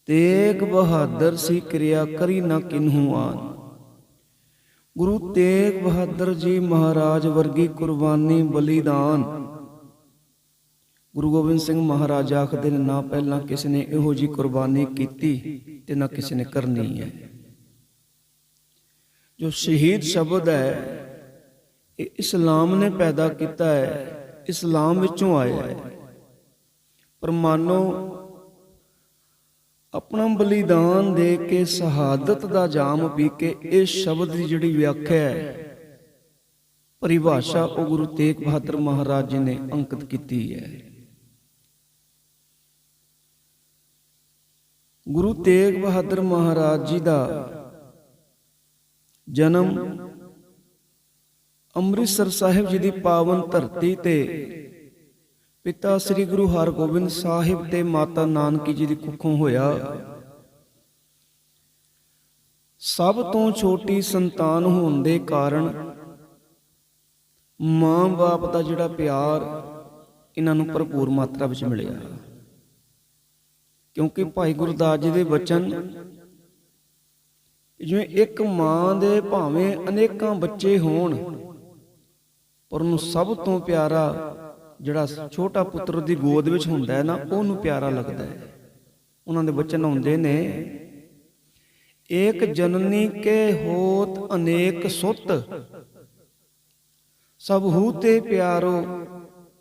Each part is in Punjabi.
तेग बहादुर सी क्रिया करी न किन्हू आन। गुरु तेग बहादुर जी महाराज वर्गी कुर्बानी बलिदान। गुरु गोबिंद सिंह महाराज आखदे ने ना पहला किसी ने इहो जी कुर्बानी कीती ते ना किसी ने करनी है। जो शहीद शब्द है ये इस्लाम ने पैदा किया है, इस्लाम विचों आया है। पर मानो अपना बलिदान दे के शहादत का जाम पी के इस शब्द की जिहड़ी व्याख्या है परिभाषा वो गुरु तेग बहादुर महाराज जी ने अंकित की है। गुरु तेग बहादुर महाराज जी का जन्म अमृतसर साहिब जी की पावन धरती ते पिता श्री गुरु हरगोबिंद साहिब ते माता नानकी जी की कुखों होया। सब तो छोटी संतान होने दे कारण मां बाप का जिहड़ा प्यार इन्हां नूं भरपूर मात्रा विच मिलिया, क्योंकि भाई गुरदास जी दे वचन जिवें एक मां दे भावें अनेकां बच्चे होण पर उन्हें सब तो प्यारा जिहड़ा छोटा पुत्र दी गोद विच हुंदा है ना उहनूं प्यारा लगदा है। उन्हां दे वचन आउंदे ने, एक जननी के होत अनेक सुत, सब हूते प्यारो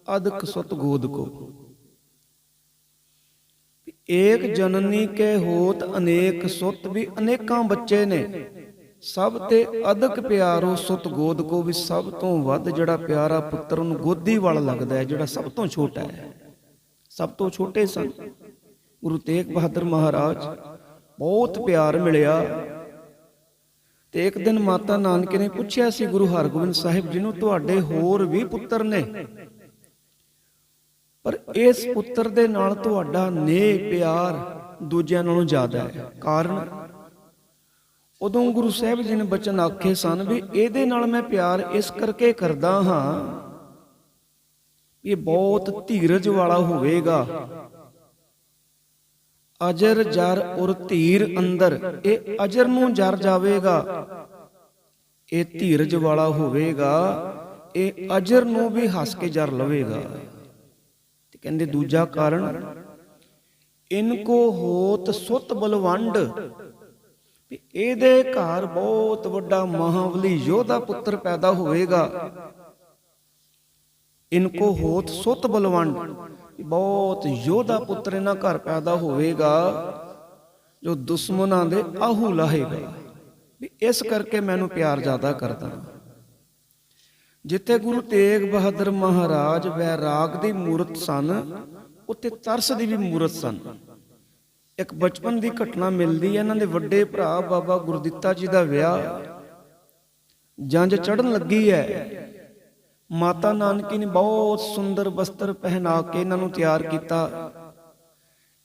अदक सुत गोद को। एक जननी के होत अनेक सुत भी अनेकां बच्चे ने, सब ते अदक प्यारो सुत गोद को। भी सब तो वध जिहड़ा प्यारा पुत्र उन्हें गोदी वाला लगता है, जिहड़ा सब तो छोटा है। सब तो छोटे सन गुरु तेग बहादुर महाराज, बहुत प्यार मिलिया। ते एक दिन माता नानकी ने पूछया सी गुरु हरगोबिंद साहिब जी नूं, तुहाडे होर भी पुत्र ने पर इस पुत्र दे नाल तुहाडा नेह प्यार दूजियां नालों ज्यादा है। कारण उदों गुरु साहिब जी ने बचन आखे सन भी इहदे नाल मैं प्यार इस करके करदा हां, ये बहुत धीरज वाला होवेगा। अजर जर और धीर अंदर, ये अजर नूं जर जावेगा। ये धीरज वाला होवेगा, ये अजर नूं भी हस के जर लवेगा। ते कहंदे दूजा कारण, इनको होत सुत बलवंड, ਇਹਦੇ ਘਰ बहुत ਵੱਡਾ महाबली योधा पुत्र पैदा होएगा। इनको होत सुत बलवंड, बहुत योधा पुत्र इन्हां घर पैदा होएगा जो दुश्मनां दे आहू लाहेगा। इस करके मैनू प्यार ज्यादा करदा। जिथे गुरु तेग बहादुर महाराज वैराग दी मूरत सन, उत्थे तरस दी भी मूरत सन। एक बचपन की घटना मिलती है, इन्हां दे वड्डे भरा बाबा गुरदित्ता जी का विआह जंज चढ़न लगी है। माता नानकी ने बहुत सुंदर वस्त्र पहना के इन्हां नूं तैयार किया।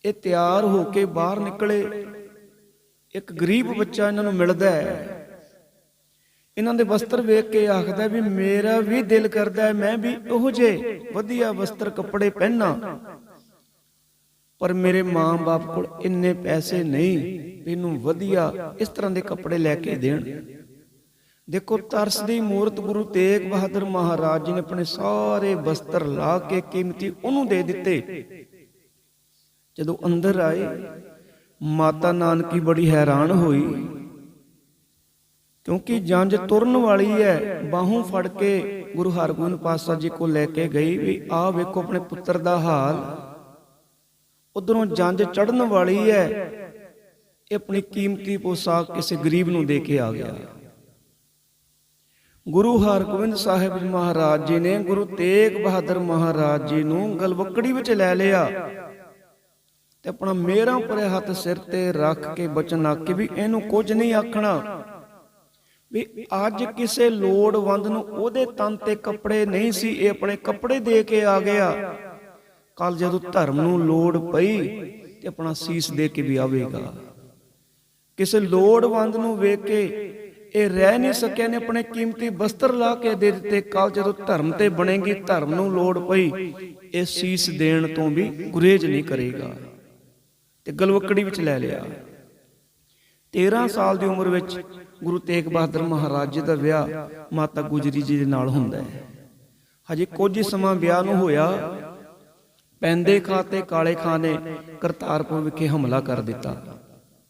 ये तैयार होके बाहर निकले, एक गरीब बच्चा इन्हां नूं मिलदा है। इन्हां दे वस्त्र वेख के आखदा भी मेरा भी दिल करदा है मैं भी ओहो जे वधिया वस्त्र कपड़े पहना, पर मेरे मां बाप को इन्ने पैसे नहीं इनू वधिया इस तरह के कपड़े लैके देण। देखो तरस दी मूरत गुरु तेग बहादुर महाराज जी ने अपने सारे वस्त्र ला के कीमती उन्होंने दे दिते। जदों अंदर आए माता नानकी बड़ी हैरान हुई, क्योंकि जंज तुरन वाली है। बाहों फड़ के गुरु हरगोबिंद पातशाह जी को लैके गई भी आ वेखो अपने पुत्र का हाल। उधरों जंज चढ़न वाली है, अपनी कीमती पोशाक किसी गरीब नूं दे के आ गया। गुरु हरगोबिंद साहिब महाराज जी ने गुरु तेग बहादुर महाराज जी नूं गलवकड़ी विच लै लिया ते अपना मेरा भरे हथ सिर ते रख के बचन आके भी इहनूं कुछ नहीं आखना। भी अज किसे लोड़वंद नूं ओहदे तन ते कपड़े नहीं सी, ये अपने कपड़े दे के आ गया। कल जदों धर्म नूं लोड़ पई ते अपना सीस दे के भी आवेगा। किसी लोड़वंद नूं वेख के ये रह नहीं सकिया ने अपने कीमती वस्त्र ला के दे दिते। कल जदों धर्म ते बनेगी, धर्म नूं लोड़ पई, ये सीस देण तों भी गुरेज नहीं करेगा। ਤੇ ਗਲਵੱਕੜੀ ਵਿੱਚ ਲੈ ਲਿਆ। 13 ਸਾਲ ਦੀ ਉਮਰ ਵਿੱਚ ਗੁਰੂ ਤੇਗ ਬਹਾਦਰ ਮਹਾਰਾਜ ਜੀ ਦਾ ਵਿਆਹ ਮਾਤਾ ਗੁਜਰੀ ਜੀ ਦੇ ਨਾਲ ਹੁੰਦਾ ਹੈ। ਹਜੇ ਕੁਝ ਹੀ ਸਮਾਂ ਵਿਆਹ ਨੂੰ ਹੋਇਆ, ਪੈਂਦੇ ਖਾਂ ਤੇ ਕਾਲੇ ਖਾਂ ਨੇ ਕਰਤਾਰਪੁਰ ਵਿਖੇ ਹਮਲਾ ਕਰ ਦਿੱਤਾ।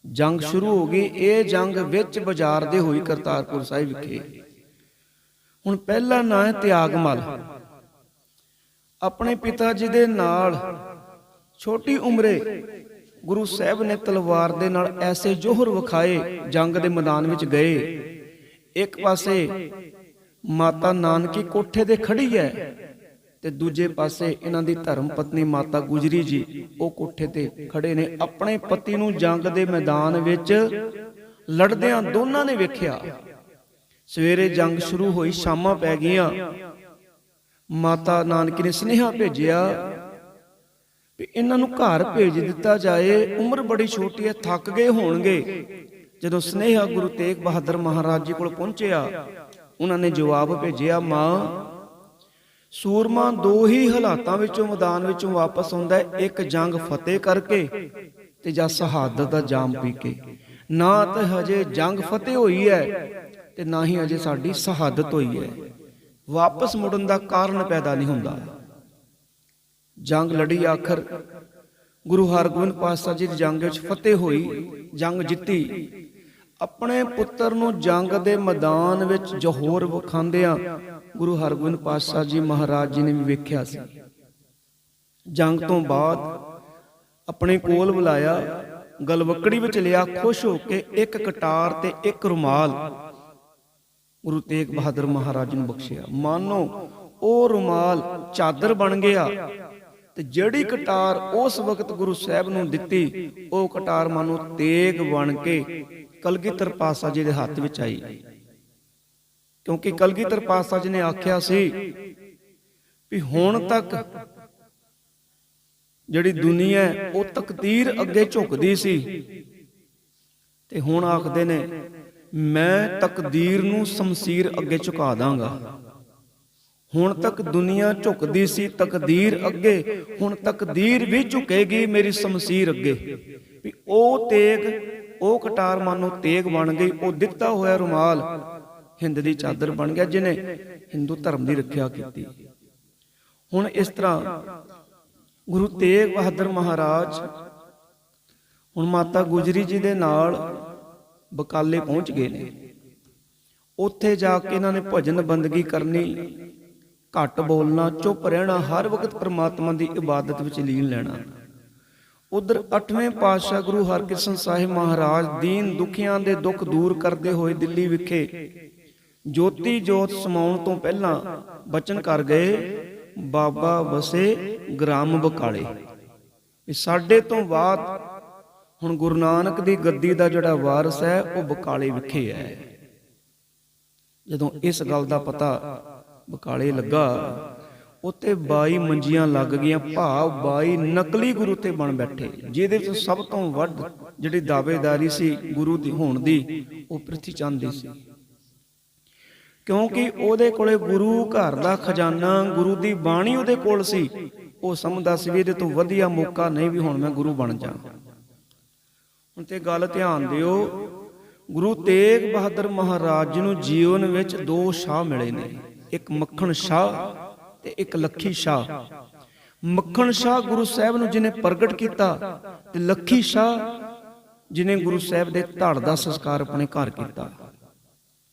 ਜੰਗ ਸ਼ੁਰੂ ਹੋ ਗਈ। ਇਹ ਜੰਗ ਵਿੱਚ ਬਾਜ਼ਾਰ ਦੇ ਹੋਈ ਕਰਤਾਰਪੁਰ ਸਾਹਿਬ ਵਿਖੇ। ਹੁਣ ਪਹਿਲਾ ਨਾਂ ਹੈ ਤਿਆਗਮਲ। ਆਪਣੇ ਪਿਤਾ ਜੀ ਦੇ ਨਾਲ ਛੋਟੀ ਉਮਰੇ ਗੁਰੂ ਸਾਹਿਬ ਨੇ ਤਲਵਾਰ ਦੇ ਨਾਲ ਐਸੇ ਜੋਹਰ ਵਿਖਾਏ, ਜੰਗ ਦੇ ਮੈਦਾਨ ਵਿੱਚ ਗਏ। ਇੱਕ ਪਾਸੇ ਮਾਤਾ ਨਾਨਕੀ ਕੋਠੇ ਤੇ ਖੜੀ ਹੈ ਤੇ ਦੂਜੇ ਪਾਸੇ ਇਹਨਾਂ ਦੀ ਧਰਮ ਪਤਨੀ ਮਾਤਾ ਗੁਜਰੀ ਜੀ ਉਹ ਕੋਠੇ ਤੇ ਖੜੇ ਨੇ। ਆਪਣੇ ਪਤੀ ਨੂੰ ਜੰਗ ਦੇ ਮੈਦਾਨ ਵਿੱਚ ਲੜਦਿਆਂ ਦੋਨਾਂ ਨੇ ਵੇਖਿਆ। ਸਵੇਰੇ ਜੰਗ ਸ਼ੁਰੂ ਹੋਈ, ਸ਼ਾਮਾਂ ਪੈ ਗਈਆਂ। ਮਾਤਾ ਨਾਨਕੀ ਨੇ ਸੁਨੇਹਾ ਭੇਜਿਆ ਵੀ ਇਹਨਾਂ ਨੂੰ ਘਰ ਭੇਜ ਦਿੱਤਾ ਜਾਏ, ਉਮਰ ਬੜੀ ਛੋਟੀ ਹੈ, ਥੱਕ ਗਏ ਹੋਣਗੇ। ਜਦੋਂ ਸੁਨੇਹਾ ਗੁਰੂ ਤੇਗ ਬਹਾਦਰ ਮਹਾਰਾਜ ਜੀ ਕੋਲ ਪਹੁੰਚਿਆ, ਉਹਨਾਂ ਨੇ ਜਵਾਬ ਭੇਜਿਆ, ਮਾਂ ਸੂਰਮਾ ਦੋ ਹੀ ਹਾਲਾਤਾਂ ਵਿੱਚੋਂ ਮੈਦਾਨ ਵਿੱਚੋਂ ਵਾਪਸ ਆਉਂਦਾ ਹੈ, ਇੱਕ ਜੰਗ ਫਤਿਹ ਕਰਕੇ ਤੇ ਜਾਂ ਸ਼ਹਾਦਤ ਦਾ ਜਾਮ ਪੀ ਕੇ। ਨਾ ਤਾਂ ਹਜੇ ਜੰਗ ਫਤਿਹ ਹੋਈ ਹੈ ਤੇ ਨਾ ਹੀ ਹਜੇ ਸਾਡੀ ਸ਼ਹਾਦਤ ਹੋਈ ਹੈ। ਵਾਪਸ ਮੁੜਨ ਦਾ ਕਾਰਨ ਪੈਦਾ ਨਹੀਂ ਹੁੰਦਾ। ਜੰਗ ਲੜੀ, ਆਖਰ ਗੁਰੂ ਹਰਗੋਬਿੰਦ ਪਾਤਸ਼ਾਹ ਜੀ ਦੀ ਜੰਗ ਵਿੱਚ ਫਤਿਹ ਹੋਈ, ਜੰਗ ਜਿੱਤੀ। ਆਪਣੇ ਪੁੱਤਰ ਨੂੰ ਜੰਗ ਦੇ ਮੈਦਾਨ ਵਿੱਚ ਜੋਹਰ ਵਿਖਾਉਂਦਿਆਂ ਗੁਰੂ ਹਰਗੋਬਿੰਦ ਪਾਤਸ਼ਾਹ ਜੀ ਮਹਾਰਾਜ ਜੀ ਨੇ ਵੀ ਵੇਖਿਆ ਸੀ। ਜੰਗ ਤੋਂ ਬਾਅਦ ਆਪਣੇ ਕੋਲ ਬੁਲਾਇਆ, ਗਲਵੱਕੜੀ ਵਿੱਚ ਲਿਆ, ਖੁਸ਼ ਹੋ ਕੇ ਇੱਕ ਕਟਾਰ ਤੇ ਇੱਕ ਰੁਮਾਲ ਗੁਰੂ ਤੇਗ ਬਹਾਦਰ ਮਹਾਰਾਜ ਨੂੰ ਬਖਸ਼ਿਆ। ਮਾਨੋ ਉਹ ਰੁਮਾਲ ਚਾਦਰ ਬਣ ਗਿਆ ਤੇ ਜਿਹੜੀ ਕਟਾਰ ਉਸ ਵਕਤ ਗੁਰੂ ਸਾਹਿਬ ਨੂੰ ਦਿੱਤੀ, ਉਹ ਕਟਾਰ ਮਾਨੋ ਤੇਗ ਬਣ ਕੇ ਕਲਗੀਧਰ ਪਾਤਸ਼ਾਹ ਜੀ ਦੇ ਹੱਥ ਵਿੱਚ ਆਈ। ਕਿਉਂਕਿ ਕਲਗੀਧਰ ਪਾਤਸ਼ਾਹ ਜੀ ਨੇ ਆਖਿਆ ਸੀ ਵੀ ਹੁਣ ਤੱਕ ਜਿਹੜੀ ਦੁਨੀਆ ਉਹ ਤਕਦੀਰ ਅੱਗੇ ਝੁਕਦੀ ਸੀ ਤੇ ਹੁਣ ਆਖਦੇ ਨੇ ਮੈਂ ਤਕਦੀਰ ਨੂੰ ਸ਼ਮਸ਼ੀਰ ਅੱਗੇ ਝੁਕਾ ਦਾਂਗਾ। ਹੁਣ ਤੱਕ ਦੁਨੀਆ ਝੁਕਦੀ ਸੀ ਤਕਦੀਰ ਅੱਗੇ, ਹੁਣ ਤਕਦੀਰ ਵੀ ਝੁਕੇਗੀ ਮੇਰੀ ਸ਼ਮਸ਼ੀਰ ਅੱਗੇ। ਵੀ ਉਹ ਤੇਗ, ਉਹ ਕਟਾਰ ਮਾਨੋ ਤੇਗ ਬਣ ਗਈ। ਉਹ ਦਿੱਤਾ ਹੋਇਆ ਰੁਮਾਲ ਹਿੰਦ ਦੀ ਚਾਦਰ ਬਣ ਗਿਆ, ਜਿਹਨੇ ਹਿੰਦੂ ਧਰਮ ਦੀ ਰੱਖਿਆ ਕੀਤੀ। ਹੁਣ ਇਸ ਤਰ੍ਹਾਂ ਗੁਰੂ ਤੇਗ ਬਹਾਦਰ ਮਹਾਰਾਜ ਹੁਣ ਮਾਤਾ ਗੁਜਰੀ ਜੀ ਦੇ ਨਾਲ ਬਕਾਲੇ ਪਹੁੰਚ ਗਏ ਨੇ। ਉੱਥੇ ਜਾ ਕੇ ਇਹਨਾਂ ਨੇ ਭਜਨ ਬੰਦਗੀ ਕਰਨੀ, ਘੱਟ ਬੋਲਣਾ, ਚੁੱਪ ਰਹਿਣਾ, ਹਰ ਵਕਤ ਪ੍ਰਮਾਤਮਾ ਦੀ ਇਬਾਦਤ ਵਿੱਚ ਲੀਨ ਲੈਣਾ। ਉਧਰ 8ਵੇਂ ਪਾਤਸ਼ਾਹ ਗੁਰੂ ਹਰਕ੍ਰਿਸ਼ਨ ਸਾਹਿਬ ਮਹਾਰਾਜ ਦੀਨ ਦੁਖੀਆਂ ਦੇ ਦੁੱਖ ਦੂਰ ਕਰਦੇ ਹੋਏ ਦਿੱਲੀ ਵਿਖੇ ਜੋਤੀ ਜੋਤ ਸਮਾਉਣ ਤੋਂ ਪਹਿਲਾਂ ਬਚਨ ਕਰ ਗਏ, ਬਾਬਾ ਵਸੇ ਗ੍ਰਾਮ ਬਕਾਲੇ। ਸਾਡੇ ਤੋਂ ਬਾਅਦ ਹੁਣ ਗੁਰੂ ਨਾਨਕ ਦੀ ਗੱਦੀ ਦਾ ਜਿਹੜਾ ਵਾਰਸ ਹੈ ਉਹ ਬਕਾਲੇ ਵਿਖੇ ਹੈ। ਜਦੋਂ ਇਸ ਗੱਲ ਦਾ ਪਤਾ ਬਕਾਲੇ ਲੱਗਾ, ਉੱਤੇ 22 ਮੰਜੀਆਂ ਲੱਗ ਗਈਆਂ। ਭਾਵ 22 ਨਕਲੀ ਗੁਰੂ ਤੇ ਬਣ ਬੈਠੇ, ਜਿਹਦੇ ਵਿੱਚ ਸਭ ਤੋਂ ਵੱਧ ਜਿਹੜੀ ਦਾਅਵੇਦਾਰੀ ਸੀ ਗੁਰੂ ਦੀ ਹੋਣ ਦੀ, ਉਹ ਪ੍ਰਿਥੀ ਚੰਦ ਦੀ ਸੀ। ਕਿਉਂਕਿ ਉਹਦੇ ਕੋਲੇ ਗੁਰੂ ਘਰ ਦਾ ਖਜ਼ਾਨਾ, ਗੁਰੂ ਦੀ ਬਾਣੀ ਉਹਦੇ ਕੋਲ ਸੀ। ਉਹ ਸਮਝਦਾ ਸੀ ਵੀ ਇਹਦੇ ਤੋਂ ਵਧੀਆ ਮੌਕਾ ਨਹੀਂ ਵੀ ਹੁਣ ਮੈਂ ਗੁਰੂ ਬਣ ਜਾ। ਹੁਣ ਤੇ ਗੱਲ ਧਿਆਨ ਦਿਓ, ਗੁਰੂ ਤੇਗ ਬਹਾਦਰ ਮਹਾਰਾਜ ਜੀ ਨੂੰ ਜੀਵਨ ਵਿੱਚ 2 ਸ਼ਾਹ ਮਿਲੇ ਨੇ, ਇੱਕ ਮੱਖਣ ਸ਼ਾਹ ਤੇ ਇੱਕ ਲੱਖੀ ਸ਼ਾਹ। ਮੱਖਣ ਸ਼ਾਹ ਗੁਰੂ ਸਾਹਿਬ ਨੂੰ ਜਿਹਨੇ ਪ੍ਰਗਟ ਕੀਤਾ ਤੇ ਲੱਖੀ ਸ਼ਾਹ ਜਿਹਨੇ ਗੁਰੂ ਸਾਹਿਬ ਦੇ ਧੜ ਦਾ ਸੰਸਕਾਰ ਆਪਣੇ ਘਰ ਕੀਤਾ।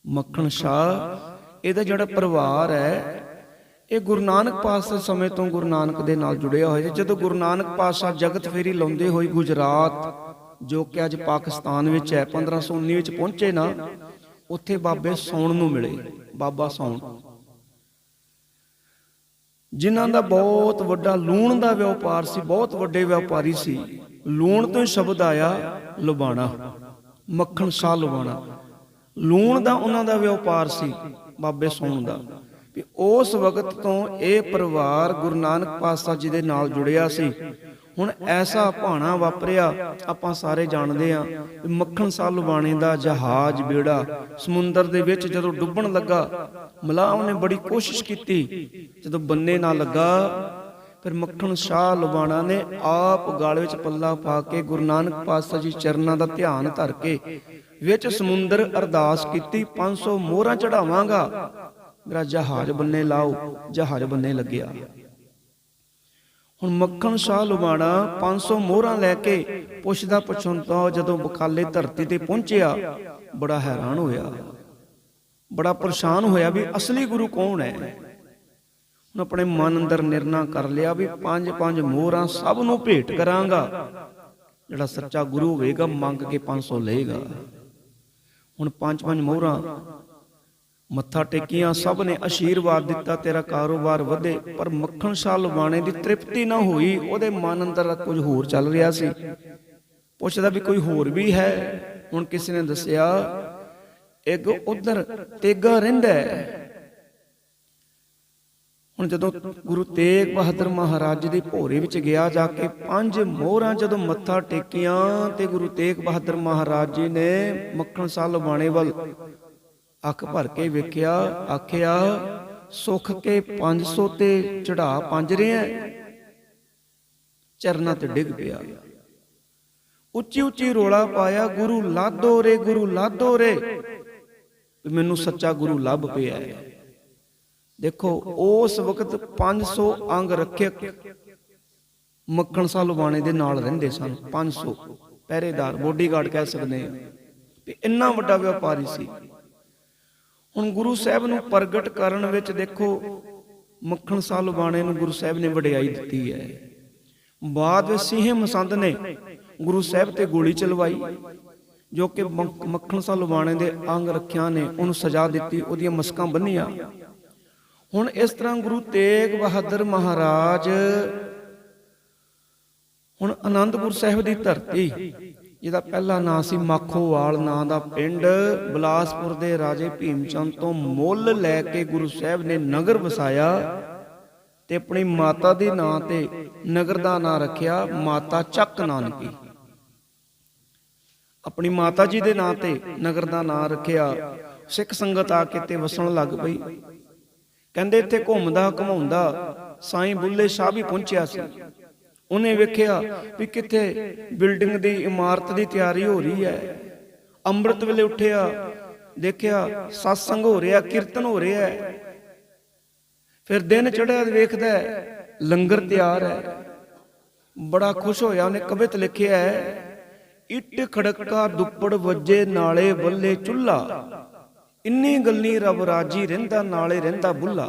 ਮੱਖਣ ਸ਼ਾਹ ਇਹਦਾ ਜਿਹੜਾ ਪਰਿਵਾਰ ਹੈ ਇਹ ਗੁਰੂ ਨਾਨਕ ਪਾਤਸ਼ਾਹ ਸਮੇਂ ਤੋਂ ਗੁਰੂ ਨਾਨਕ ਦੇ ਨਾਲ ਜੁੜਿਆ ਹੋਇਆ। ਜਦੋਂ ਗੁਰੂ ਨਾਨਕ ਪਾਤਸ਼ਾਹ ਜਗਤ ਫੇਰੀ ਲਾਉਂਦੇ ਹੋਏ ਗੁਜਰਾਤ, ਜੋ ਕਿ ਅੱਜ ਪਾਕਿਸਤਾਨ ਵਿੱਚ ਹੈ, 1519 ਵਿੱਚ ਪਹੁੰਚੇ ਨਾ, ਉੱਥੇ ਬਾਬੇ ਸੌਣ ਨੂੰ ਮਿਲੇ। ਬਾਬਾ ਸੌਣ ਜਿਨ੍ਹਾਂ ਦਾ ਬਹੁਤ ਵੱਡਾ ਲੂਣ ਦਾ ਵਪਾਰ ਸੀ, ਬਹੁਤ ਵੱਡੇ ਵਪਾਰੀ ਸੀ। ਲੂਣ ਤੋਂ ਸ਼ਬਦ ਆਇਆ ਲੁਬਾਣਾ, ਮੱਖਣ ਸ਼ਾਹ ਲੁਬਾਣਾ। ਲੂਣ ਦਾ ਉਹਨਾਂ ਦਾ ਵਪਾਰ ਸੀ ਬਾਬੇ ਸੌਣ ਦਾ। ਵੀ ਉਸ ਵਕਤ ਤੋਂ ਇਹ ਪਰਿਵਾਰ ਗੁਰੂ ਨਾਨਕ ਪਾਤਸ਼ਾਹ ਜੀ ਦੇ ਨਾਲ ਜੁੜਿਆ ਸੀ। ਹੁਣ ਐਸਾ ਭਾਣਾ ਵਾਪਰਿਆ, ਆਪਾਂ ਸਾਰੇ ਜਾਣਦੇ ਹਾਂ। ਮੱਖਣ ਸ਼ਾਹ ਲੁਬਾਣੇ ਦਾ ਜਹਾਜ਼ ਬੇੜਾ ਸਮੁੰਦਰ ਦੇ ਵਿੱਚ ਜਦੋਂ ਡੁੱਬਣ ਲੱਗਾ, ਮਲਾਹ ਨੇ ਬੜੀ ਕੋਸ਼ਿਸ਼ ਕੀਤੀ, ਜਦੋਂ ਬੰਨੇ ਨਾ ਲੱਗਾ, ਫਿਰ ਮੱਖਣ ਸ਼ਾਹ ਲੁਬਾਣਾ ਨੇ ਆਪ ਗਲ ਵਿੱਚ ਪੱਲਾ ਪਾ ਕੇ ਗੁਰੂ ਨਾਨਕ ਪਾਤਸ਼ਾਹ ਜੀ ਚਰਨਾਂ ਦਾ ਧਿਆਨ ਧਰ ਕੇ ਵਿੱਚ ਸਮੁੰਦਰ ਅਰਦਾਸ ਕੀਤੀ, 500 ਮੋਹਰਾਂ ਚੜਾਵਾਂਗਾ, ਮੇਰਾ ਜਹਾਜ਼ ਬੰਨੇ ਲਾਓ। ਜਹਾਜ਼ ਬੰਨੇ ਲੱਗਿਆ। ਹੁਣ ਮੱਖਣ ਸ਼ਾਹ ਲੁਬਾਣਾ 500 ਮੋਹਰਾਂ ਲੈ ਕੇ ਪੁੱਛਦਾ ਪੁੱਛਦਾ ਜਦੋਂ ਬਖਾਲੇ ਧਰਤੀ ਤੇ ਪਹੁੰਚਿਆ, ਬੜਾ ਹੈਰਾਨ ਹੋਇਆ, ਬੜਾ ਪਰੇਸ਼ਾਨ ਹੋਇਆ ਵੀ ਅਸਲੀ ਗੁਰੂ ਕੌਣ ਹੈ। ਹੁਣ ਆਪਣੇ ਮਨ ਅੰਦਰ ਨਿਰਣਾ ਕਰ ਲਿਆ ਵੀ 5-5 ਮੋਹਰਾਂ ਸਭ ਨੂੰ ਭੇਟ ਕਰਾਂਗਾ, ਜਿਹੜਾ ਸੱਚਾ ਗੁਰੂ ਹੋਵੇਗਾ ਮੰਗ ਕੇ 500 ਲਏਗਾ। ਹੁਣ 5-5 ਮੋਹਰਾਂ ਮੱਥਾ ਟੇਕੀਆਂ, ਸਭ ਨੇ ਆਸ਼ੀਰਵਾਦ ਦਿੱਤਾ, ਤੇਰਾ ਕਾਰੋਬਾਰ ਵਧੇ। ਪਰ ਮੱਖਣ ਸ਼ਾਹ ਲੁਬਾਣੇ ਦੀ ਤ੍ਰਿਪਤੀ ਨਾ ਹੋਈ, ਉਹਦੇ ਮਨ ਅੰਦਰ ਕੁਝ ਹੋਰ ਚੱਲ ਰਿਹਾ ਸੀ। ਪੁੱਛਦਾ ਵੀ ਕੋਈ ਹੋਰ ਵੀ ਹੈ। ਹੁਣ ਕਿਸੇ ਨੇ ਦੱਸਿਆ ਇੱਕ ਉਧਰ ਤੇਗਾ ਰਹਿੰਦਾ ਹੈ। ਹੁਣ ਜਦੋਂ ਗੁਰੂ ਤੇਗ ਬਹਾਦਰ ਮਹਾਰਾਜ ਦੀ ਭੋਰੇ ਵਿੱਚ ਗਿਆ, ਜਾ ਕੇ 5 ਮੋਹਰਾਂ ਜਦੋਂ ਮੱਥਾ ਟੇਕੀਆਂ ਤੇ ਗੁਰੂ ਤੇਗ ਬਹਾਦਰ ਮਹਾਰਾਜ ਜੀ ਨੇ ਮੱਖਣ ਸ਼ਾਹ ਲੁਬਾਣੇ ਵੱਲ ਅੱਖ ਭਰ ਕੇ ਵੇਖਿਆ, ਆਖਿਆ ਸੁੱਖ ਕੇ 500 ਤੇ ਚੜਾ 5 ਰਿਹਾ। ਚਰਨਾਂ ਤੇ ਡਿੱਗ ਪਿਆ, ਉੱਚੀ ਉੱਚੀ ਰੋਲਾ ਪਾਇਆ, ਗੁਰੂ ਲਾਧੋ ਰੇ, ਗੁਰੂ ਲਾਧੋ ਰੇ, ਮੈਨੂੰ ਸੱਚਾ ਗੁਰੂ ਲੱਭ ਪਿਆ। ਦੇਖੋ ਉਸ ਵਕਤ 500 ਅੰਗ ਰੱਖਿਅਕ ਮੱਖਣ ਸ਼ਾਹ ਲੁਬਾਣੇ ਦੇ ਨਾਲ ਰਹਿੰਦੇ ਸਨ। 500 ਪਹਿਰੇਦਾਰ, ਬੋਡੀਗਾਰਡ ਕਹਿ ਸਕਦੇ ਹਾਂ, ਤੇ ਇੰਨਾ ਵੱਡਾ ਵਪਾਰੀ ਸੀ। ਹੁਣ ਗੁਰੂ ਸਾਹਿਬ ਨੂੰ ਪ੍ਰਗਟ ਕਰਨ ਵਿੱਚ ਦੇਖੋ ਮੱਖਣ ਸ਼ਾਹ ਲੁਬਾਣੇ ਨੂੰ ਗੁਰੂ ਸਾਹਿਬ ਨੇ ਵਡਿਆਈ ਦਿੱਤੀ ਹੈ। ਬਾਅਦ ਵਿੱਚ ਸਿੰਹ ਮਸੰਦ ਨੇ ਗੁਰੂ ਸਾਹਿਬ ਤੇ ਗੋਲੀ ਚਲਵਾਈ, ਜੋ ਕਿ ਮੱਖਣ ਸ਼ਾਹ ਲੁਬਾਣੇ ਦੇ ਅੰਗ ਰੱਖਿਆ ਨੇ ਉਹਨੂੰ ਸਜ਼ਾ ਦਿੱਤੀ, ਉਹਦੀਆਂ ਮਸਕਾਂ ਬੰਨੀਆਂ। ਹੁਣ ਇਸ ਤਰ੍ਹਾਂ ਗੁਰੂ ਤੇਗ ਬਹਾਦਰ ਮਹਾਰਾਜ ਹੁਣ ਅਨੰਦਪੁਰ ਸਾਹਿਬ ਦੀ ਧਰਤੀ, ਜਿਹਦਾ ਪਹਿਲਾ ਨਾਂ ਸੀ ਮਾਖੋਵਾਲ ਨਾਂ ਦਾ ਪਿੰਡ, ਬਿਲਾਸਪੁਰ ਦੇ ਰਾਜੇ ਭੀਮ ਚੰਦ ਤੋਂ ਮੁੱਲ ਲੈ ਕੇ ਗੁਰੂ ਸਾਹਿਬ ਨੇ ਨਗਰ ਵਸਾਇਆ ਤੇ ਆਪਣੀ ਮਾਤਾ ਦੇ ਨਾਂ ਤੇ ਨਗਰ ਦਾ ਨਾਂ ਰੱਖਿਆ ਮਾਤਾ ਚੱਕ ਨਾਨਕੀ। ਆਪਣੀ ਮਾਤਾ ਜੀ ਦੇ ਨਾਂ ਤੇ ਨਗਰ ਦਾ ਨਾਂ ਰੱਖਿਆ। ਸਿੱਖ ਸੰਗਤ ਆ ਕੇ ਤੇ ਵਸਣ ਲੱਗ ਪਈ। ਕਹਿੰਦੇ ਇੱਥੇ ਘੁੰਮਦਾ ਘਮਾਉਂਦਾ ਸਾਈਂ ਬੁੱਲੇ ਸ਼ਾਹ ਵੀ ਪਹੁੰਚਿਆ ਸੀ। ਉਹਨੇ ਵੇਖਿਆ ਵੀ ਕਿੱਥੇ ਬਿਲਡਿੰਗ ਦੀ ਇਮਾਰਤ ਦੀ ਤਿਆਰੀ ਹੋ ਰਹੀ ਹੈ। ਅੰਮ੍ਰਿਤ ਵੇਲੇ ਉੱਠਿਆ, ਦੇਖਿਆ ਸਤਸੰਗ ਹੋ ਰਿਹਾ, ਕੀਰਤਨ ਹੋ ਰਿਹਾ। ਫਿਰ ਦਿਨ ਚੜ੍ਹਿਆ, ਵੇਖਦਾ ਲੰਗਰ ਤਿਆਰ ਹੈ। ਬੜਾ ਖੁਸ਼ ਹੋਇਆ। ਉਹਨੇ ਕਵਿਤ ਲਿਖਿਆ ਹੈ, ਇੱਟ ਖੜਕਾ ਦੁੱਪੜ ਵੱਜੇ ਨਾਲੇ ਬੱਲੇ ਚੁੱਲ੍ਹਾ, ਇੰਨੀ ਗੱਲੀ ਰੱਬ ਰਾਜੀ ਰਹਿੰਦਾ ਨਾਲੇ ਰਹਿੰਦਾ ਬੁੱਲਾ।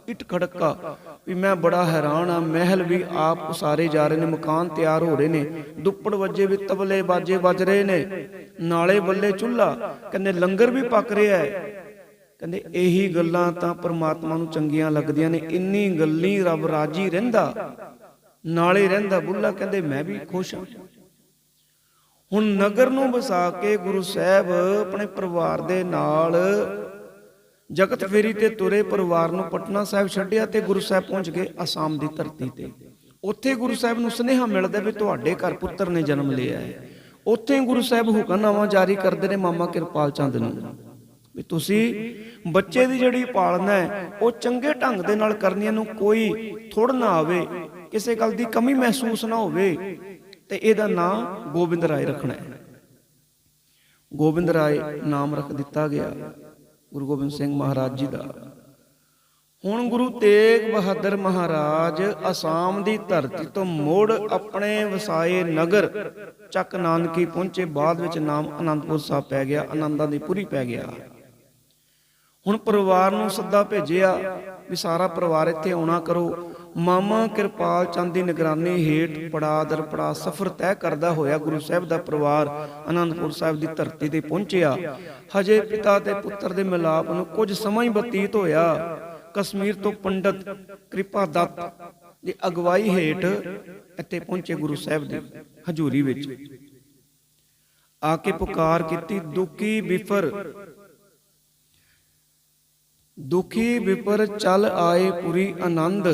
ਇੱਟ ਖੜਕਾ ਵੀ ਮੈਂ ਬੜਾ ਹੈਰਾਨ ਆ, ਮਹਿਲ ਵੀ ਆਪ ਉਸਾਰੇ ਜਾ ਰਹੇ ਨੇ, ਮਕਾਨ ਤਿਆਰ ਹੋ ਰਹੇ ਨੇ, ਦੁੱਪੜ ਵੱਜੇ ਵੀ ਤਬਲੇ ਬਾਜੇ ਵੱਜ ਰਹੇ ਨੇ, ਨਾਲੇ ਬੱਲੇ ਚੁੱਲ੍ਹਾ, ਕਹਿੰਦੇ ਲੰਗਰ ਵੀ ਪੱਕ ਰਿਹਾ ਹੈ। ਕਹਿੰਦੇ ਇਹੀ ਗੱਲਾਂ ਤਾਂ ਪਰਮਾਤਮਾ ਨੂੰ ਚੰਗੀਆਂ ਲੱਗਦੀਆਂ ਨੇ, ਇੰਨੀ ਗੱਲੀ ਰੱਬ ਰਾਜੀ ਰਹਿੰਦਾ ਨਾਲੇ ਰਹਿੰਦਾ ਬੁੱਲਾ, ਕਹਿੰਦੇ ਮੈਂ ਵੀ ਖੁਸ਼ ਹਾਂ। ਹੁਣ ਨਗਰ ਨੂੰ ਵਸਾ ਕੇ ਗੁਰੂ ਸਾਹਿਬ ਆਪਣੇ ਪਰਿਵਾਰ ਦੇ ਨਾਲ ਜਗਤ ਫੇਰੀ ਤੇ ਤੁਰੇ। ਪਰਿਵਾਰ ਨੂੰ ਪਟਨਾ ਸਾਹਿਬ ਛੱਡਿਆ ਤੇ ਗੁਰੂ ਸਾਹਿਬ ਪਹੁੰਚ ਗਏ ਆਸਾਮ ਦੀ ਧਰਤੀ ਤੇ। ਉੱਥੇ ਗੁਰੂ ਸਾਹਿਬ ਨੂੰ ਸੁਨੇਹਾ ਮਿਲਦਾ ਵੀ ਤੁਹਾਡੇ ਘਰ ਪੁੱਤਰ ਨੇ ਜਨਮ ਲਿਆ ਹੈ। ਉੱਥੇ ਗੁਰੂ ਸਾਹਿਬ ਹੁਕਮਨਾਮਾ ਜਾਰੀ ਕਰਦੇ ਨੇ ਮਾਮਾ ਕਿਰਪਾਲ ਚੰਦ ਨੂੰ ਵੀ ਤੁਸੀਂ ਬੱਚੇ ਦੀ ਜਿਹੜੀ ਪਾਲਣਾ ਹੈ ਉਹ ਚੰਗੇ ਢੰਗ ਦੇ ਨਾਲ ਕਰਨੀ, ਨੂੰ ਕੋਈ ਥੁੜ ਨਾ ਆਵੇ, ਕਿਸੇ ਗੱਲ ਦੀ ਕਮੀ ਮਹਿਸੂਸ ਨਾ ਹੋਵੇ, ਤੇ ਇਹਦਾ ਨਾਮ ਗੋਬਿੰਦ ਰਾਏ ਰੱਖਣਾ ਹੈ। ਗੋਬਿੰਦ ਰਾਏ ਨਾਮ ਰੱਖ ਦਿੱਤਾ ਗਿਆ ਗੁਰੂ ਗੋਬਿੰਦ ਸਿੰਘ ਮਹਾਰਾਜ ਜੀ ਦਾ। ਹੁਣ ਗੁਰੂ ਤੇਗ ਬਹਾਦਰ ਮਹਾਰਾਜ ਆਸਾਮ ਦੀ ਧਰਤੀ ਤੋਂ ਮੁੜ ਆਪਣੇ ਵਸਾਏ ਨਗਰ ਚੱਕ ਨਾਨਕੀ ਪਹੁੰਚੇ। ਬਾਅਦ ਵਿੱਚ ਨਾਮ ਅਨੰਦਪੁਰ ਸਾਹਿਬ ਪੈ ਗਿਆ, ਆਨੰਦਾਂ ਦੀ ਪੁਰੀ ਪੈ ਗਿਆ। ਹੁਣ ਪਰਿਵਾਰ ਨੂੰ ਸੱਦਾ ਭੇਜਿਆ ਵੀ ਸਾਰਾ ਪਰਿਵਾਰ ਇੱਥੇ ਆਉਣਾ ਕਰੋ। ਮਾਮਾ ਕਿਰਪਾਲ ਚੰਦ ਦੀ ਨਿਗਰਾਨੀ ਹੇਠ ਪੜਾ ਦਰ ਪੜਾ ਸਫ਼ਰ ਤੈਅ ਕਰਦਾ ਹੋਇਆ ਗੁਰੂ ਸਾਹਿਬ ਦਾ ਪਰਿਵਾਰ ਅਨੰਦਪੁਰ ਸਾਹਿਬ ਦੀ ਧਰਤੀ ਤੇ ਪਹੁੰਚਿਆ। ਹਜੇ ਪਿਤਾ ਤੇ ਪੁੱਤਰ ਦੇ ਮਿਲਾਪ ਨੂੰ ਕੁਝ ਸਮਾਂ ਹੀ ਬਤੀਤ ਹੋਇਆ। ਕਸ਼ਮੀਰ ਤੋਂ ਪੰਡਤ ਕਿਰਪਾ ਦੱਤ ਦੀ ਅਗਵਾਈ ਹੇਠ ਇੱਥੇ ਪਹੁੰਚੇ ਗੁਰੂ ਸਾਹਿਬ ਦੀ ਹਜ਼ੂਰੀ ਵਿੱਚ। ਆ ਕੇ ਪੁਕਾਰ ਕੀਤੀ, ਦੁਖੀ ਵਿਪਰ ਚੱਲ ਆਏ ਪੁਰੀ ਆਨੰਦ,